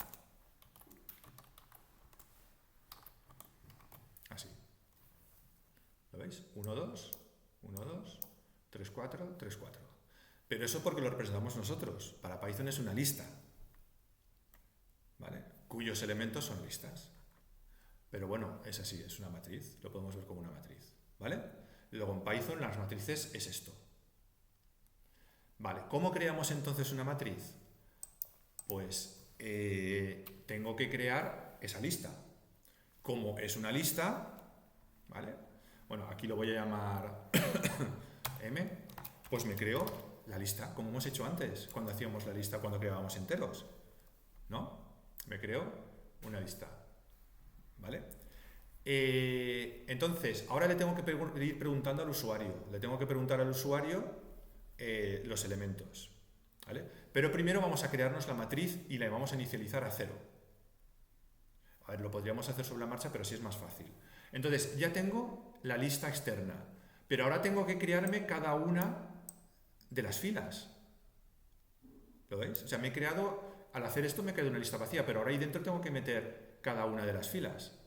así. ¿Lo veis? 1, 2, 1, 2, 3, 4, 3, 4. Pero eso porque lo representamos nosotros. Para Python es una lista, ¿vale? Cuyos elementos son listas. Pero bueno, es así, es una matriz. Lo podemos ver como una matriz, ¿vale? Luego en Python las matrices es esto. Vale, ¿cómo creamos entonces una matriz? Pues tengo que crear esa lista. Como es una lista, ¿vale? Bueno, aquí lo voy a llamar M, pues me creo la lista, como hemos hecho antes, cuando hacíamos la lista, cuando creábamos enteros, ¿no? Me creo una lista, ¿vale? Entonces, ahora le tengo que ir preguntando al usuario, los elementos, ¿vale? Pero primero vamos a crearnos la matriz y la vamos a inicializar a 0. A ver, lo podríamos hacer sobre la marcha, pero sí es más fácil. Entonces, ya tengo la lista externa, pero ahora tengo que crearme cada una de las filas. ¿Lo veis? O sea, me he creado, al hacer esto me he creado una lista vacía, pero ahora ahí dentro tengo que meter cada una de las filas.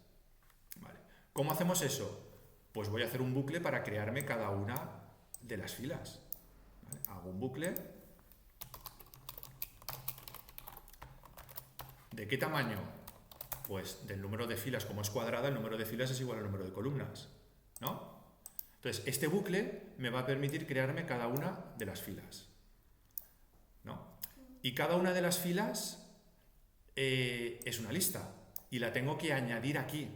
Vale. ¿Cómo hacemos eso? Pues voy a hacer un bucle para crearme cada una de las filas. ¿Vale? Hago un bucle. ¿De qué tamaño? Pues del número de filas, como es cuadrada, el número de filas es igual al número de columnas, ¿no? Entonces, este bucle me va a permitir crearme cada una de las filas, ¿no? Y cada una de las filas es una lista y la tengo que añadir aquí.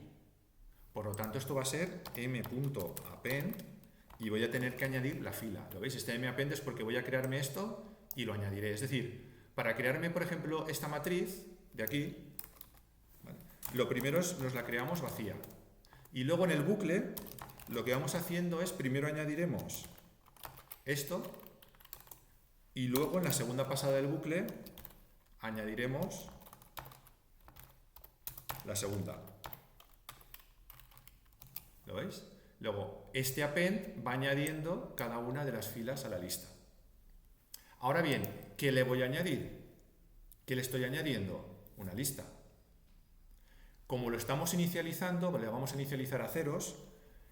Por lo tanto, esto va a ser m.append y voy a tener que añadir la fila. ¿Lo veis? Este m.append es porque voy a crearme esto y lo añadiré. Es decir, para crearme, por ejemplo, esta matriz de aquí, ¿vale? Lo primero es nos la creamos vacía. Y luego en el bucle lo que vamos haciendo es primero añadiremos esto y luego en la segunda pasada del bucle añadiremos la segunda. ¿Lo veis? Luego este append va añadiendo cada una de las filas a la lista. Ahora bien, ¿qué le voy a añadir? ¿Qué le estoy añadiendo? Una lista. Como lo estamos inicializando, le vamos a inicializar a ceros,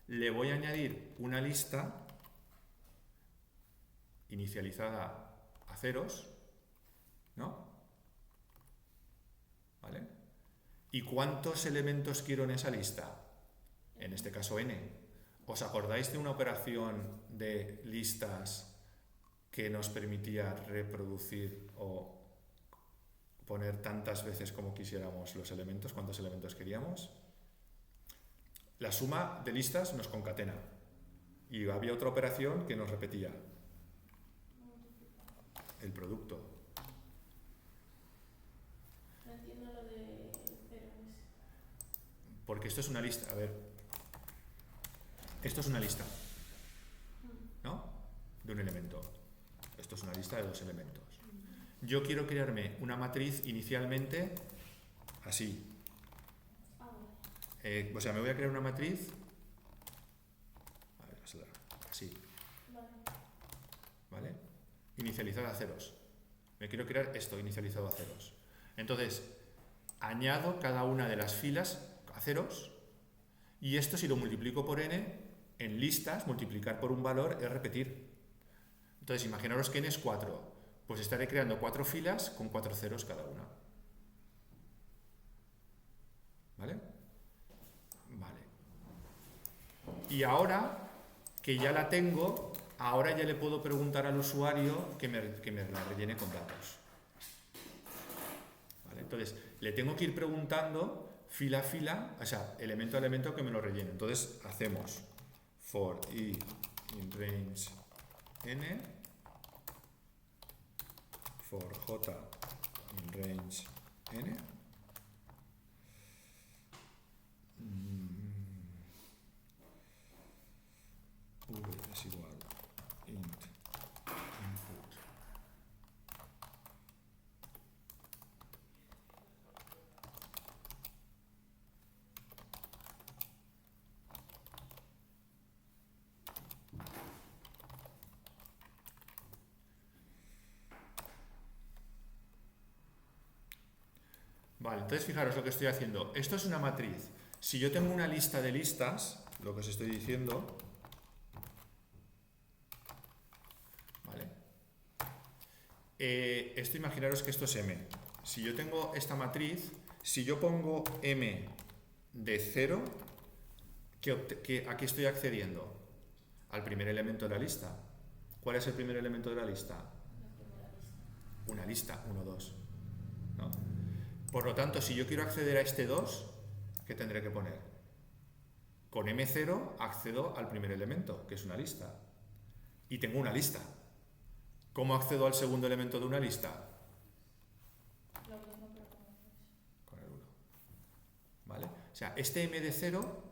le voy a añadir una lista inicializada a ceros, ¿no? ¿Vale? ¿Y cuántos elementos quiero en esa lista? En este caso n. ¿Os acordáis de una operación de listas que nos permitía reproducir o poner tantas veces como quisiéramos los elementos, cuántos elementos queríamos? La suma de listas nos concatena y había otra operación que nos repetía el producto. No entiendo lo de ceros. Porque esto es una lista. A ver, Esto es una lista, ¿no? De un elemento. Esto es una lista de dos elementos. Yo quiero crearme una matriz inicialmente así. O sea, me voy a crear una matriz así, ¿vale? Inicializada a ceros. Me quiero crear esto inicializado a ceros. Entonces, añado cada una de las filas a ceros y esto, si lo multiplico por n, en listas, multiplicar por un valor es repetir. Entonces, imaginaros que n es 4. Pues estaré creando 4 filas con 4 ceros cada una. ¿Vale? Vale. Y ahora que ya la tengo, ahora ya le puedo preguntar al usuario que me la rellene con datos. ¿Vale? Entonces, le tengo que ir preguntando fila a fila, o sea, elemento a elemento que me lo rellene. Entonces, hacemos for i in range n, for j in range n, v es igual int input Vale, entonces fijaros lo que estoy haciendo. Esto es una matriz. Si yo tengo una lista de listas, lo que os estoy diciendo, ¿vale? Esto, imaginaros que esto es m. Si yo tengo esta matriz, si yo pongo m de 0, ¿a qué estoy accediendo? Al primer elemento de la lista. ¿Cuál es el primer elemento de la lista? Una lista, 1, 2. ¿No? Por lo tanto, si yo quiero acceder a este 2, ¿qué tendré que poner? Con M0 accedo al primer elemento, que es una lista. Y tengo una lista. ¿Cómo accedo al segundo elemento de una lista? Con el 1. ¿Vale? O sea, este M de 0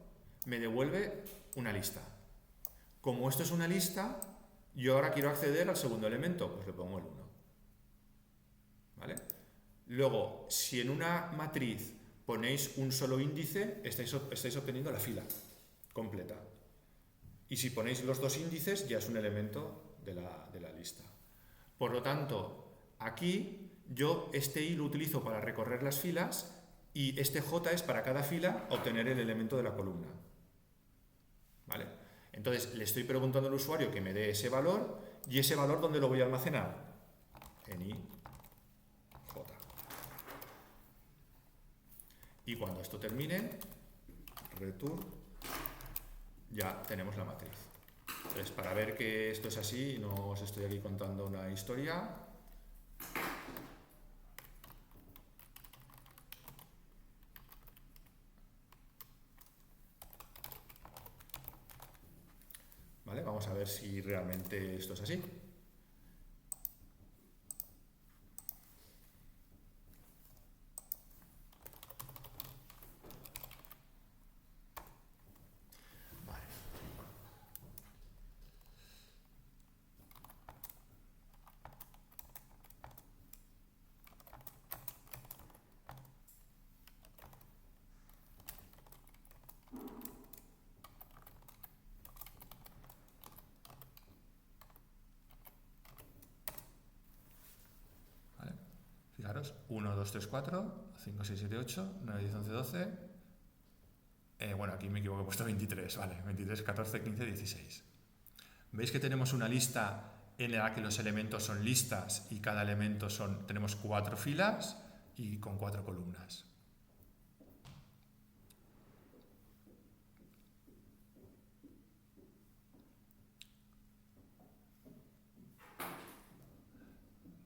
me devuelve una lista. Como esto es una lista, yo ahora quiero acceder al segundo elemento, pues le pongo el 1. ¿Vale? Luego, si en una matriz ponéis un solo índice, estáis obteniendo la fila completa. Y si ponéis los dos índices, ya es un elemento de la lista. Por lo tanto, aquí yo este i lo utilizo para recorrer las filas y este j es para cada fila obtener el elemento de la columna. ¿Vale? Entonces, le estoy preguntando al usuario que me dé ese valor, y ese valor, ¿dónde lo voy a almacenar? En i. Y cuando esto termine, return, ya tenemos la matriz. Entonces, para ver que esto es así, no os estoy aquí contando una historia. ¿Vale? Vamos a ver si realmente esto es así. Fijaros, 1, 2, 3, 4, 5, 6, 7, 8, 9, 10, 11, 12. Bueno, aquí me equivoco, he puesto 23, vale, 23, 14, 15, 16. ¿Veis que tenemos una lista en la que los elementos son listas y cada elemento tenemos 4 filas y con 4 columnas?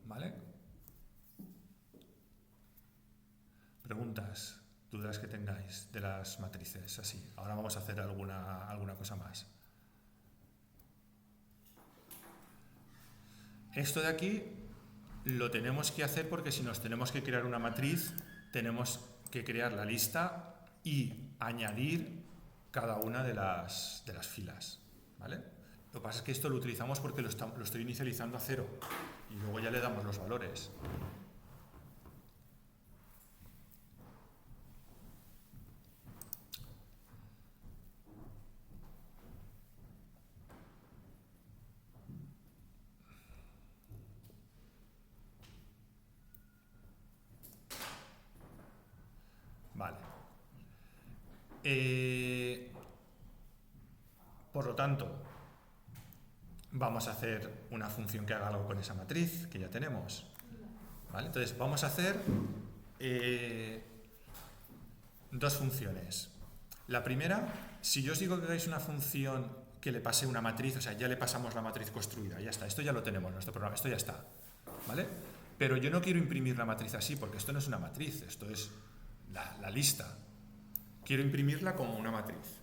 ¿Vale? Preguntas, dudas que tengáis de las matrices, así. Ahora vamos a hacer alguna cosa más. Esto de aquí lo tenemos que hacer porque si nos tenemos que crear una matriz, tenemos que crear la lista y añadir cada una de las filas, ¿vale? Lo que pasa es que esto lo utilizamos porque lo estoy inicializando a 0 y luego ya le damos los valores. Vale. Por lo tanto, vamos a hacer una función que haga algo con esa matriz que ya tenemos. ¿Vale? Entonces, vamos a hacer dos funciones. La primera, si yo os digo que hagáis una función que le pase una matriz, o sea, ya le pasamos la matriz construida, ya está, esto ya lo tenemos en nuestro programa, esto ya está. ¿Vale? Pero yo no quiero imprimir la matriz así, porque esto no es una matriz, esto es la lista. Quiero imprimirla como una matriz.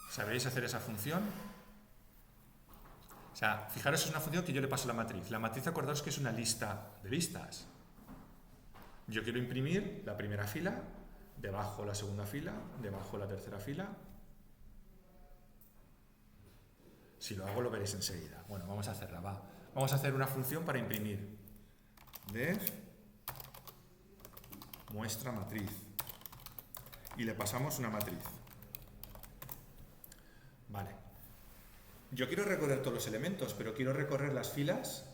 ¿Sabéis hacer esa función? O sea, fijaros, es una función que yo le paso la matriz. La matriz, acordaos que es una lista de listas. Yo quiero imprimir la primera fila, debajo la segunda fila, debajo la tercera fila. Si lo hago lo veréis enseguida. Bueno, vamos a hacerla, va. Vamos a hacer una función para imprimir. Def muestra matriz. Y le pasamos una matriz. Vale. Yo quiero recorrer todos los elementos, pero quiero recorrer las filas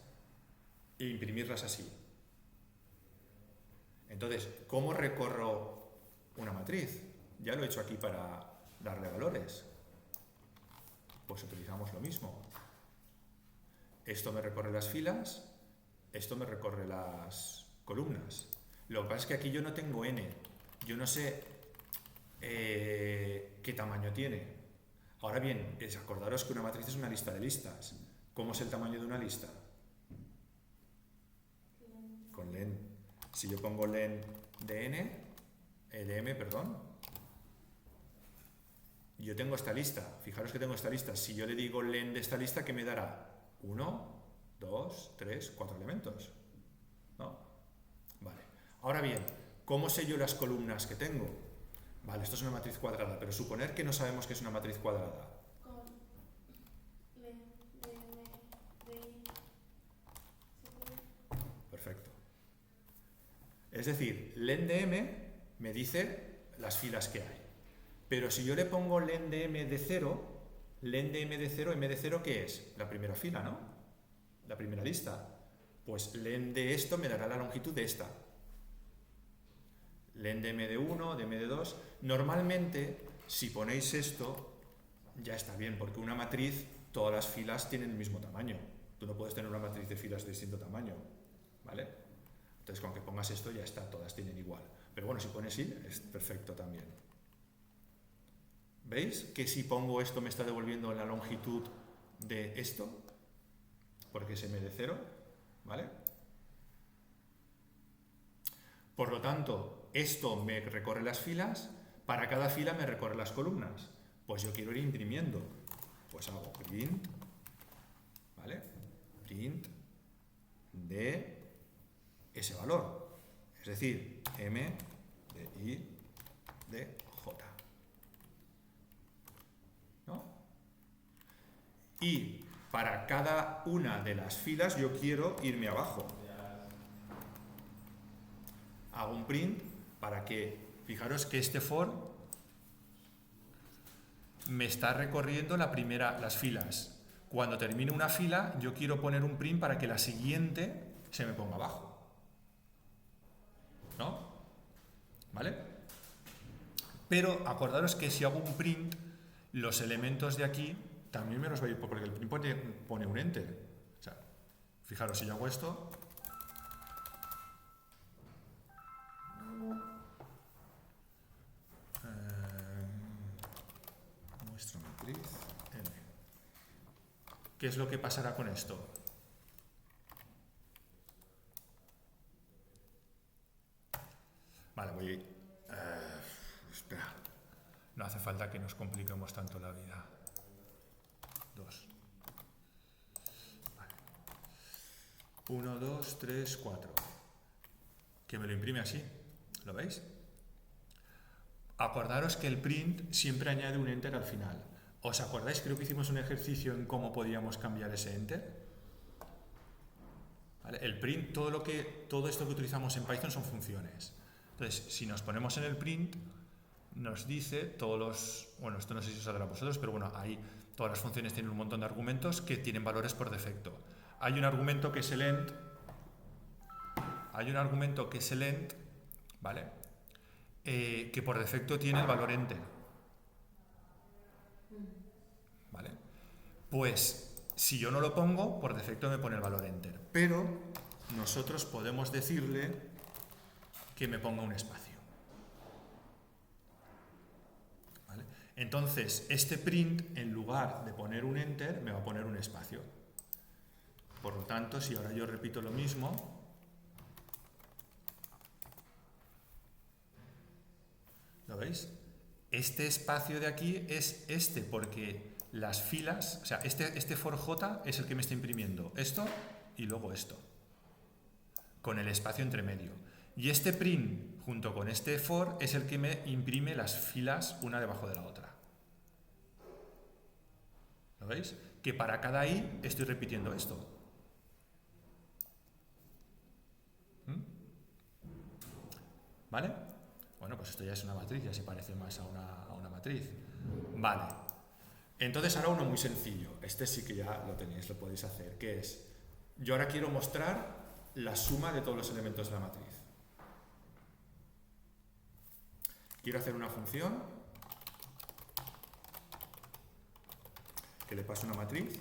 e imprimirlas así. Entonces, ¿cómo recorro una matriz? Ya lo he hecho aquí para darle valores. Pues utilizamos lo mismo. Esto me recorre las filas, esto me recorre las columnas. Lo que pasa es que aquí yo no tengo n. Yo no sé qué tamaño tiene. Ahora bien, acordaros que una matriz es una lista de listas. ¿Cómo es el tamaño de una lista? Con len. Si yo pongo len de n, de m, perdón, yo tengo esta lista. Fijaros que tengo esta lista. Si yo le digo len de esta lista, ¿qué me dará? 1, 2, 3, 4 elementos. ¿No? Vale. Ahora bien, ¿cómo sé yo las columnas que tengo? Vale, esto es una matriz cuadrada, pero suponer que no sabemos que es una matriz cuadrada. Con len de m de i. Perfecto. Es decir, len de m me dice las filas que hay. Pero si yo le pongo len de m de 0, len de m de 0, m de 0, ¿qué es? La primera fila, ¿no? La primera lista. Pues len de esto me dará la longitud de esta. Len de m de 1, de m de 2. Normalmente, si ponéis esto, ya está bien, porque una matriz, todas las filas tienen el mismo tamaño. Tú no puedes tener una matriz de filas de distinto tamaño, ¿vale? Entonces, con que pongas esto, ya está, todas tienen igual. Pero bueno, si pones i, es perfecto también. ¿Veis que si pongo esto me está devolviendo la longitud de esto? Porque es m de 0, ¿vale? Por lo tanto, esto me recorre las filas, para cada fila me recorre las columnas. Pues yo quiero ir imprimiendo. Pues hago print, ¿vale? Print de ese valor. Es decir, m de i de j. ¿No? Y para cada una de las filas yo quiero irme abajo. Hago un print para que, fijaros que este for me está recorriendo las filas. Cuando termine una fila, yo quiero poner un print para que la siguiente se me ponga abajo. ¿No? ¿Vale? Pero acordaros que si hago un print, los elementos de aquí también me los va a ir, porque el print pone un enter. O sea, fijaros, si yo hago esto, muestra matriz n. ¿Qué es lo que pasará con esto? Vale, voy. Espera. No hace falta que nos compliquemos tanto la vida. 2. Vale. 1, 2, 3, 4. Que me lo imprime así. ¿Lo veis? acordaros que el print siempre añade un enter al final. ¿Os acordáis? Creo que hicimos un ejercicio en cómo podíamos cambiar ese enter. ¿Vale? El print, todo esto que utilizamos en Python son funciones. Entonces, si nos ponemos en el print, nos dice todos los... Bueno, esto no sé si os saldrá a vosotros, pero bueno, ahí todas las funciones tienen un montón de argumentos que tienen valores por defecto. Hay un argumento que es el end. ¿Vale? Que por defecto tiene el valor enter. ¿Vale? Pues si yo no lo pongo, por defecto me pone el valor enter. Pero nosotros podemos decirle que me ponga un espacio. ¿Vale? Entonces, este print, en lugar de poner un enter, me va a poner un espacio. Por lo tanto, si ahora yo repito lo mismo, ¿lo veis? Este espacio de aquí es este, porque las filas, o sea, este for j es el que me está imprimiendo esto y luego esto, con el espacio entre medio. Y este print, junto con este for, es el que me imprime las filas una debajo de la otra. ¿Lo veis? Que para cada i estoy repitiendo esto. ¿Vale? Bueno, pues esto ya es una matriz, ya se parece más a una matriz. Vale. Entonces ahora uno muy sencillo. Este sí que ya lo tenéis, lo podéis hacer. Que es, yo ahora quiero mostrar la suma de todos los elementos de la matriz. Quiero hacer una función que le pase una matriz.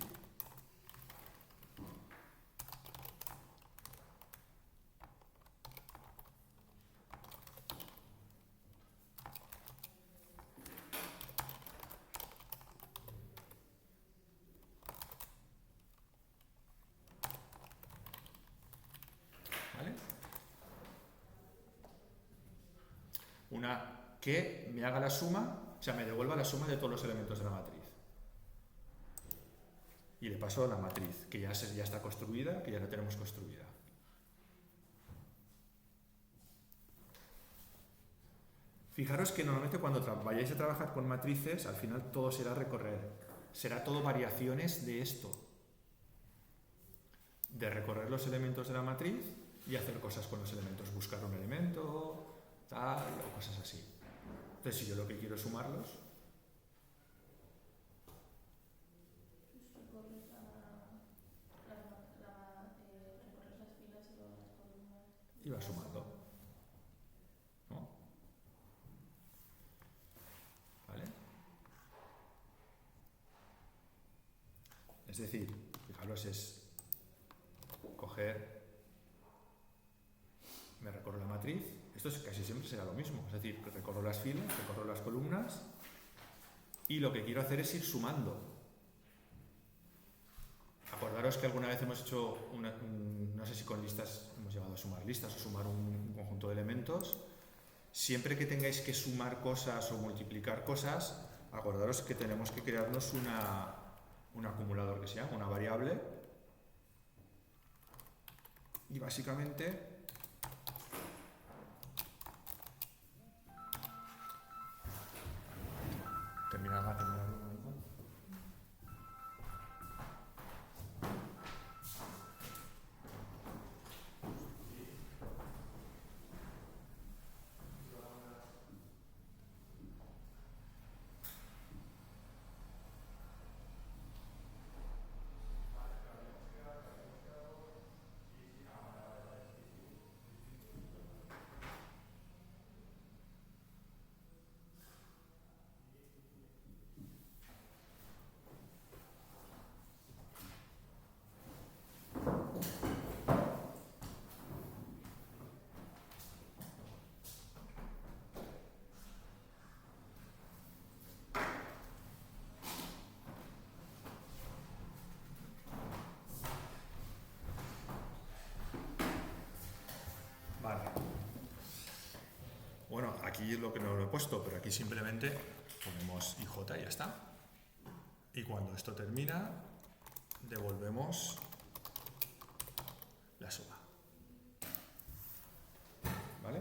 ¿Vale? Una que me haga la suma, o sea, me devuelva la suma de todos los elementos de la matriz. Y le paso la matriz, que ya está construida, que ya la tenemos construida. Fijaros que normalmente cuando vayáis a trabajar con matrices, al final todo será recorrer. Será todo variaciones de esto. De recorrer los elementos de la matriz y hacer cosas con los elementos. Buscar un elemento, tal, o cosas así. Entonces, si yo lo que quiero es sumarlos... Recorres las filas y luego las columnas. Y va sumando. ¿No? ¿Vale? Es decir, fijaros, es coger, me recorro la matriz, esto casi siempre será lo mismo, es decir, recorro las filas, recorro las columnas y lo que quiero hacer es ir sumando. Acordaros que alguna vez hemos hecho, no sé si con listas hemos llegado a sumar listas o sumar un conjunto de elementos. Siempre que tengáis que sumar cosas o multiplicar cosas, acordaros que tenemos que crearnos un acumulador que se llama una variable y básicamente terminar. Vale. Bueno, aquí es lo que no lo he puesto, pero aquí simplemente ponemos IJ y ya está. Y cuando esto termina, devolvemos la suma. ¿Vale?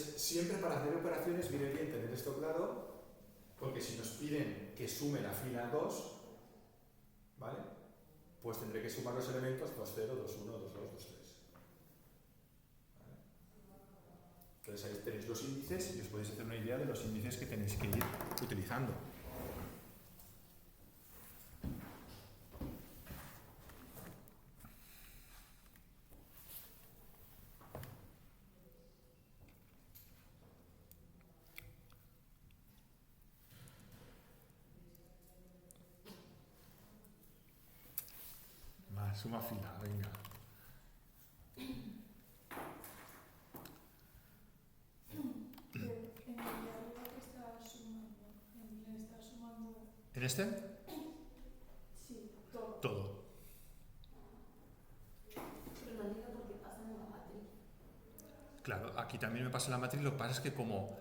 Entonces, siempre para hacer operaciones viene bien tener esto claro, porque si nos piden que sume la fila 2, ¿vale? Pues tendré que sumar los elementos 2, 0, 2, 1, 2, 2, 2, 3. ¿Vale? Entonces ahí tenéis los índices y os podéis hacer una idea de los índices que tenéis que ir utilizando. Suma fila, venga. En el de arriba que está sumando, le está sumando. ¿En este? Sí, todo. Todo. Pero no entiendo por qué pasa en la matriz. Claro, aquí también me pasa la matriz, lo que pasa es que como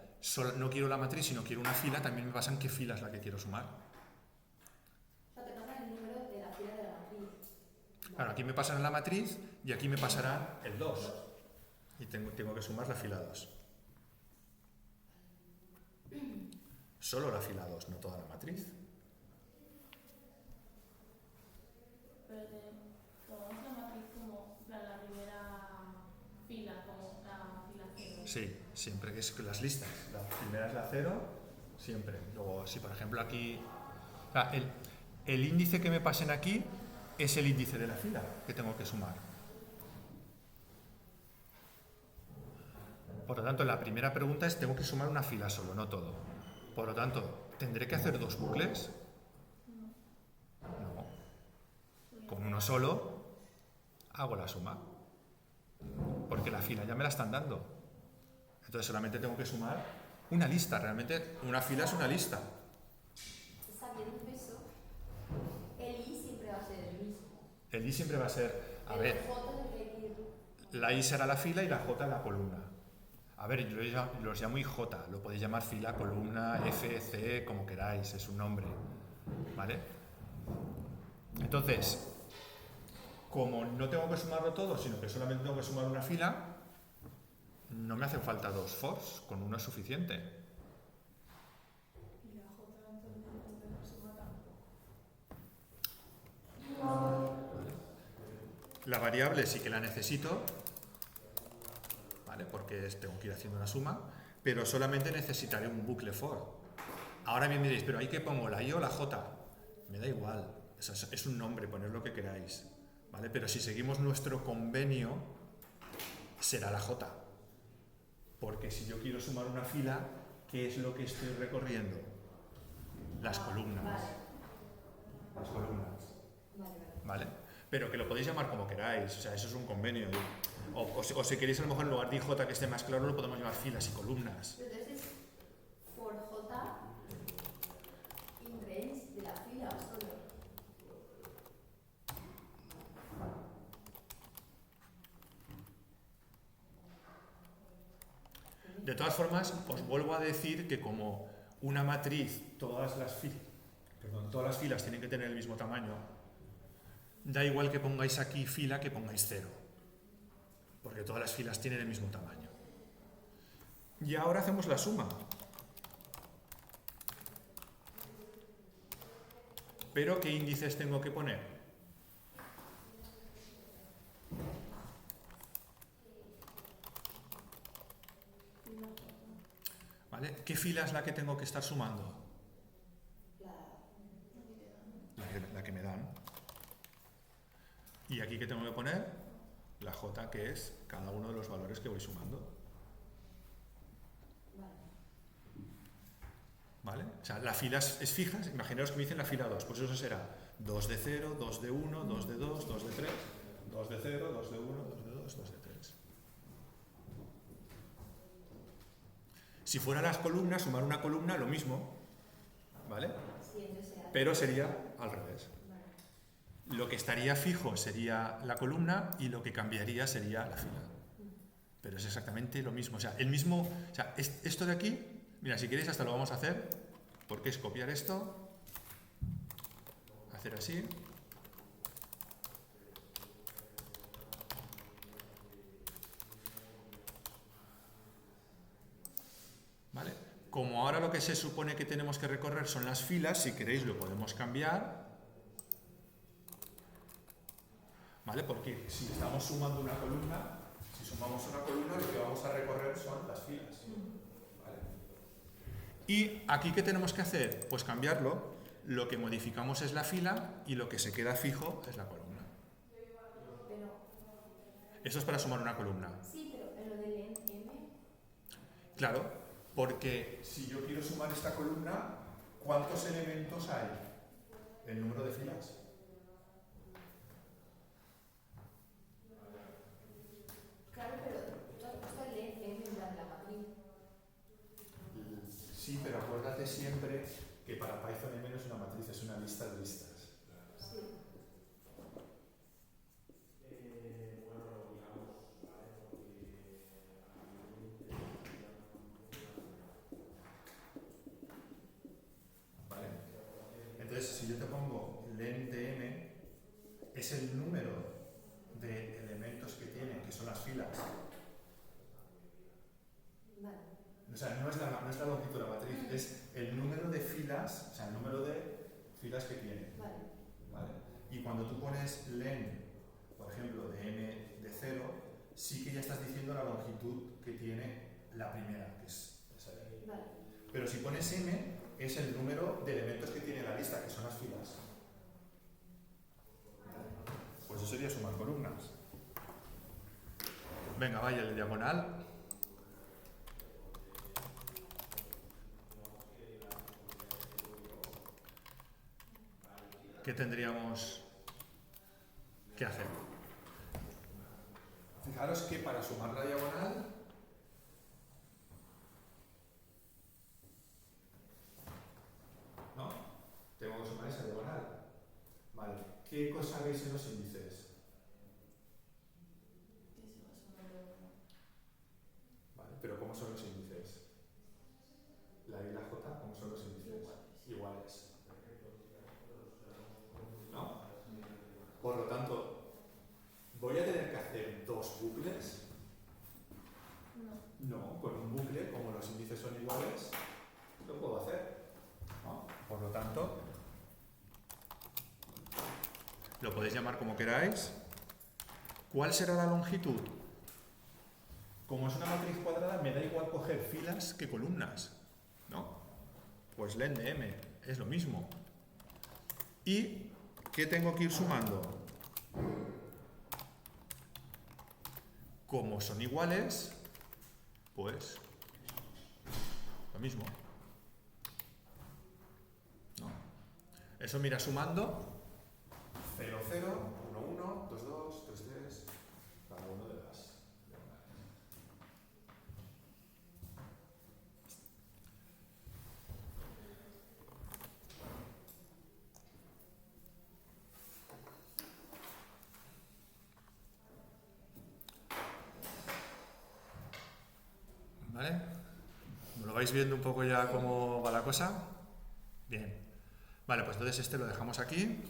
no quiero la matriz, sino quiero una fila, también me pasa en qué fila es la que quiero sumar. O sea, te pasa el número de la fila de la matriz. Claro, aquí me pasará la matriz y aquí me pasará el 2. Y tengo que sumar la fila 2. Solo la fila 2, no toda la matriz. Pero tomamos la matriz como la primera fila, como la fila 0. Sí, siempre que es con las listas. La primera es la 0, siempre. Luego, si por ejemplo aquí... el índice que me pasen aquí es el índice de la fila que tengo que sumar. Por lo tanto, la primera pregunta es, tengo que sumar una fila solo, no todo. Por lo tanto, ¿tendré que hacer 2 bucles? No. Con uno solo hago la suma. Porque la fila ya me la están dando. Entonces solamente tengo que sumar una lista. Realmente una fila es una lista. Sabiendo eso, el i siempre va a ser el mismo. El i siempre va a ser... A Pero ver, el j es el que hay que ir La I será la fila y la J la columna. A ver, yo los llamo IJ, lo podéis llamar fila, columna, F, C, como queráis, es un nombre, ¿vale? Entonces, como no tengo que sumarlo todo, sino que solamente tengo que sumar una fila, no me hacen falta dos fors, con uno es suficiente. Y la J entonces no la suma tampoco. La variable sí que la necesito, ¿vale? Porque tengo que ir haciendo una suma, pero solamente necesitaré un bucle for. Ahora bien diréis, pero ahí que pongo la I o la J, me da igual, es un nombre, poned lo que queráis, ¿vale? Pero si seguimos nuestro convenio, será la J. Porque si yo quiero sumar una fila, ¿qué es lo que estoy recorriendo? Las columnas. Vale. Las columnas. Vale, vale. ¿Vale? Pero que lo podéis llamar como queráis, o sea, eso es un convenio. O si queréis a lo mejor en lugar de IJ que esté más claro, lo podemos llamar filas y columnas. Pero entonces, for J, in range de la fila solo. De todas formas, os vuelvo a decir que como una matriz, todas las filas tienen que tener el mismo tamaño, da igual que pongáis aquí fila que pongáis 0, porque todas las filas tienen el mismo tamaño. Y ahora hacemos la suma. ¿Pero qué índices tengo que poner? Y la J. ¿Vale? ¿Qué fila es la que tengo que estar sumando? La que me dan. Y aquí que tengo que poner la J, que es cada uno de los valores que voy sumando. ¿Vale? O sea, la fila es fija, imaginaos que me dicen la fila 2, pues eso será 2 de 0, 2 de 1, 2 de 2, 2 de 3, 2 de 0, 2 de 1, 2 de 2, 2 de 3. Si fuera las columnas, sumar una columna, lo mismo, ¿vale? Sí, entonces será. Pero sería al revés. Vale. Lo que estaría fijo sería la columna y lo que cambiaría sería la fila. Pero es exactamente lo mismo. O sea, esto de aquí, mira, si queréis hasta lo vamos a hacer, porque es copiar esto, hacer así, ¿vale? Como ahora lo que se supone que tenemos que recorrer son las filas, si queréis lo podemos cambiar, ¿vale? Porque si estamos sumando una columna, si sumamos una columna, lo que vamos a recorrer son las filas. ¿Vale? Y aquí, ¿qué tenemos que hacer? Pues cambiarlo. Lo que modificamos es la fila y lo que se queda fijo es la columna. Pero, Esto es para sumar una columna. sí, pero en lo del M, Claro, porque si yo quiero sumar esta columna, ¿cuántos elementos hay? El número de filas. claro, pero tú has puesto el M en la matriz. Sí, pero acuérdate siempre que para Python M no es una matriz, es una lista de listas. Sí. ¿Vale? Entonces, si yo te pongo len de M, es el número de elementos que tiene, que son las filas. Vale. O sea, no es la longitud de la matriz, es el número de filas, o sea, el número de filas que tiene. Vale. ¿Vale? Y cuando tú pones len, por ejemplo, de M de 0, sí que ya estás diciendo la longitud que tiene la primera, que es esa de ahí. Vale. Pero si pones M, es el número de elementos que tiene la lista, que son las filas. Pues eso sería sumar columnas. Venga, vaya, el de diagonal. ¿Qué tendríamos que hacer? Fijaros que para sumar la diagonal, ¿no? Tengo que sumar esa diagonal. Vale. ¿Qué cosa veis en los índices? Que se va No, con un bucle, como los índices son iguales, lo puedo hacer, ¿no? Por lo tanto, lo podéis llamar como queráis. ¿Cuál será la longitud? Como es una matriz cuadrada, me da igual coger filas que columnas, ¿no? Pues len de m es lo mismo. ¿Y qué tengo que ir sumando? Como son iguales, pues lo mismo, ¿no? Eso mira sumando 0, 0, 1, 1, 2, 2, 3, 3, cada uno de las. ¿Vale? ¿Lo vais viendo un poco ya cómo va la cosa? Bien. Vale, pues entonces este lo dejamos aquí.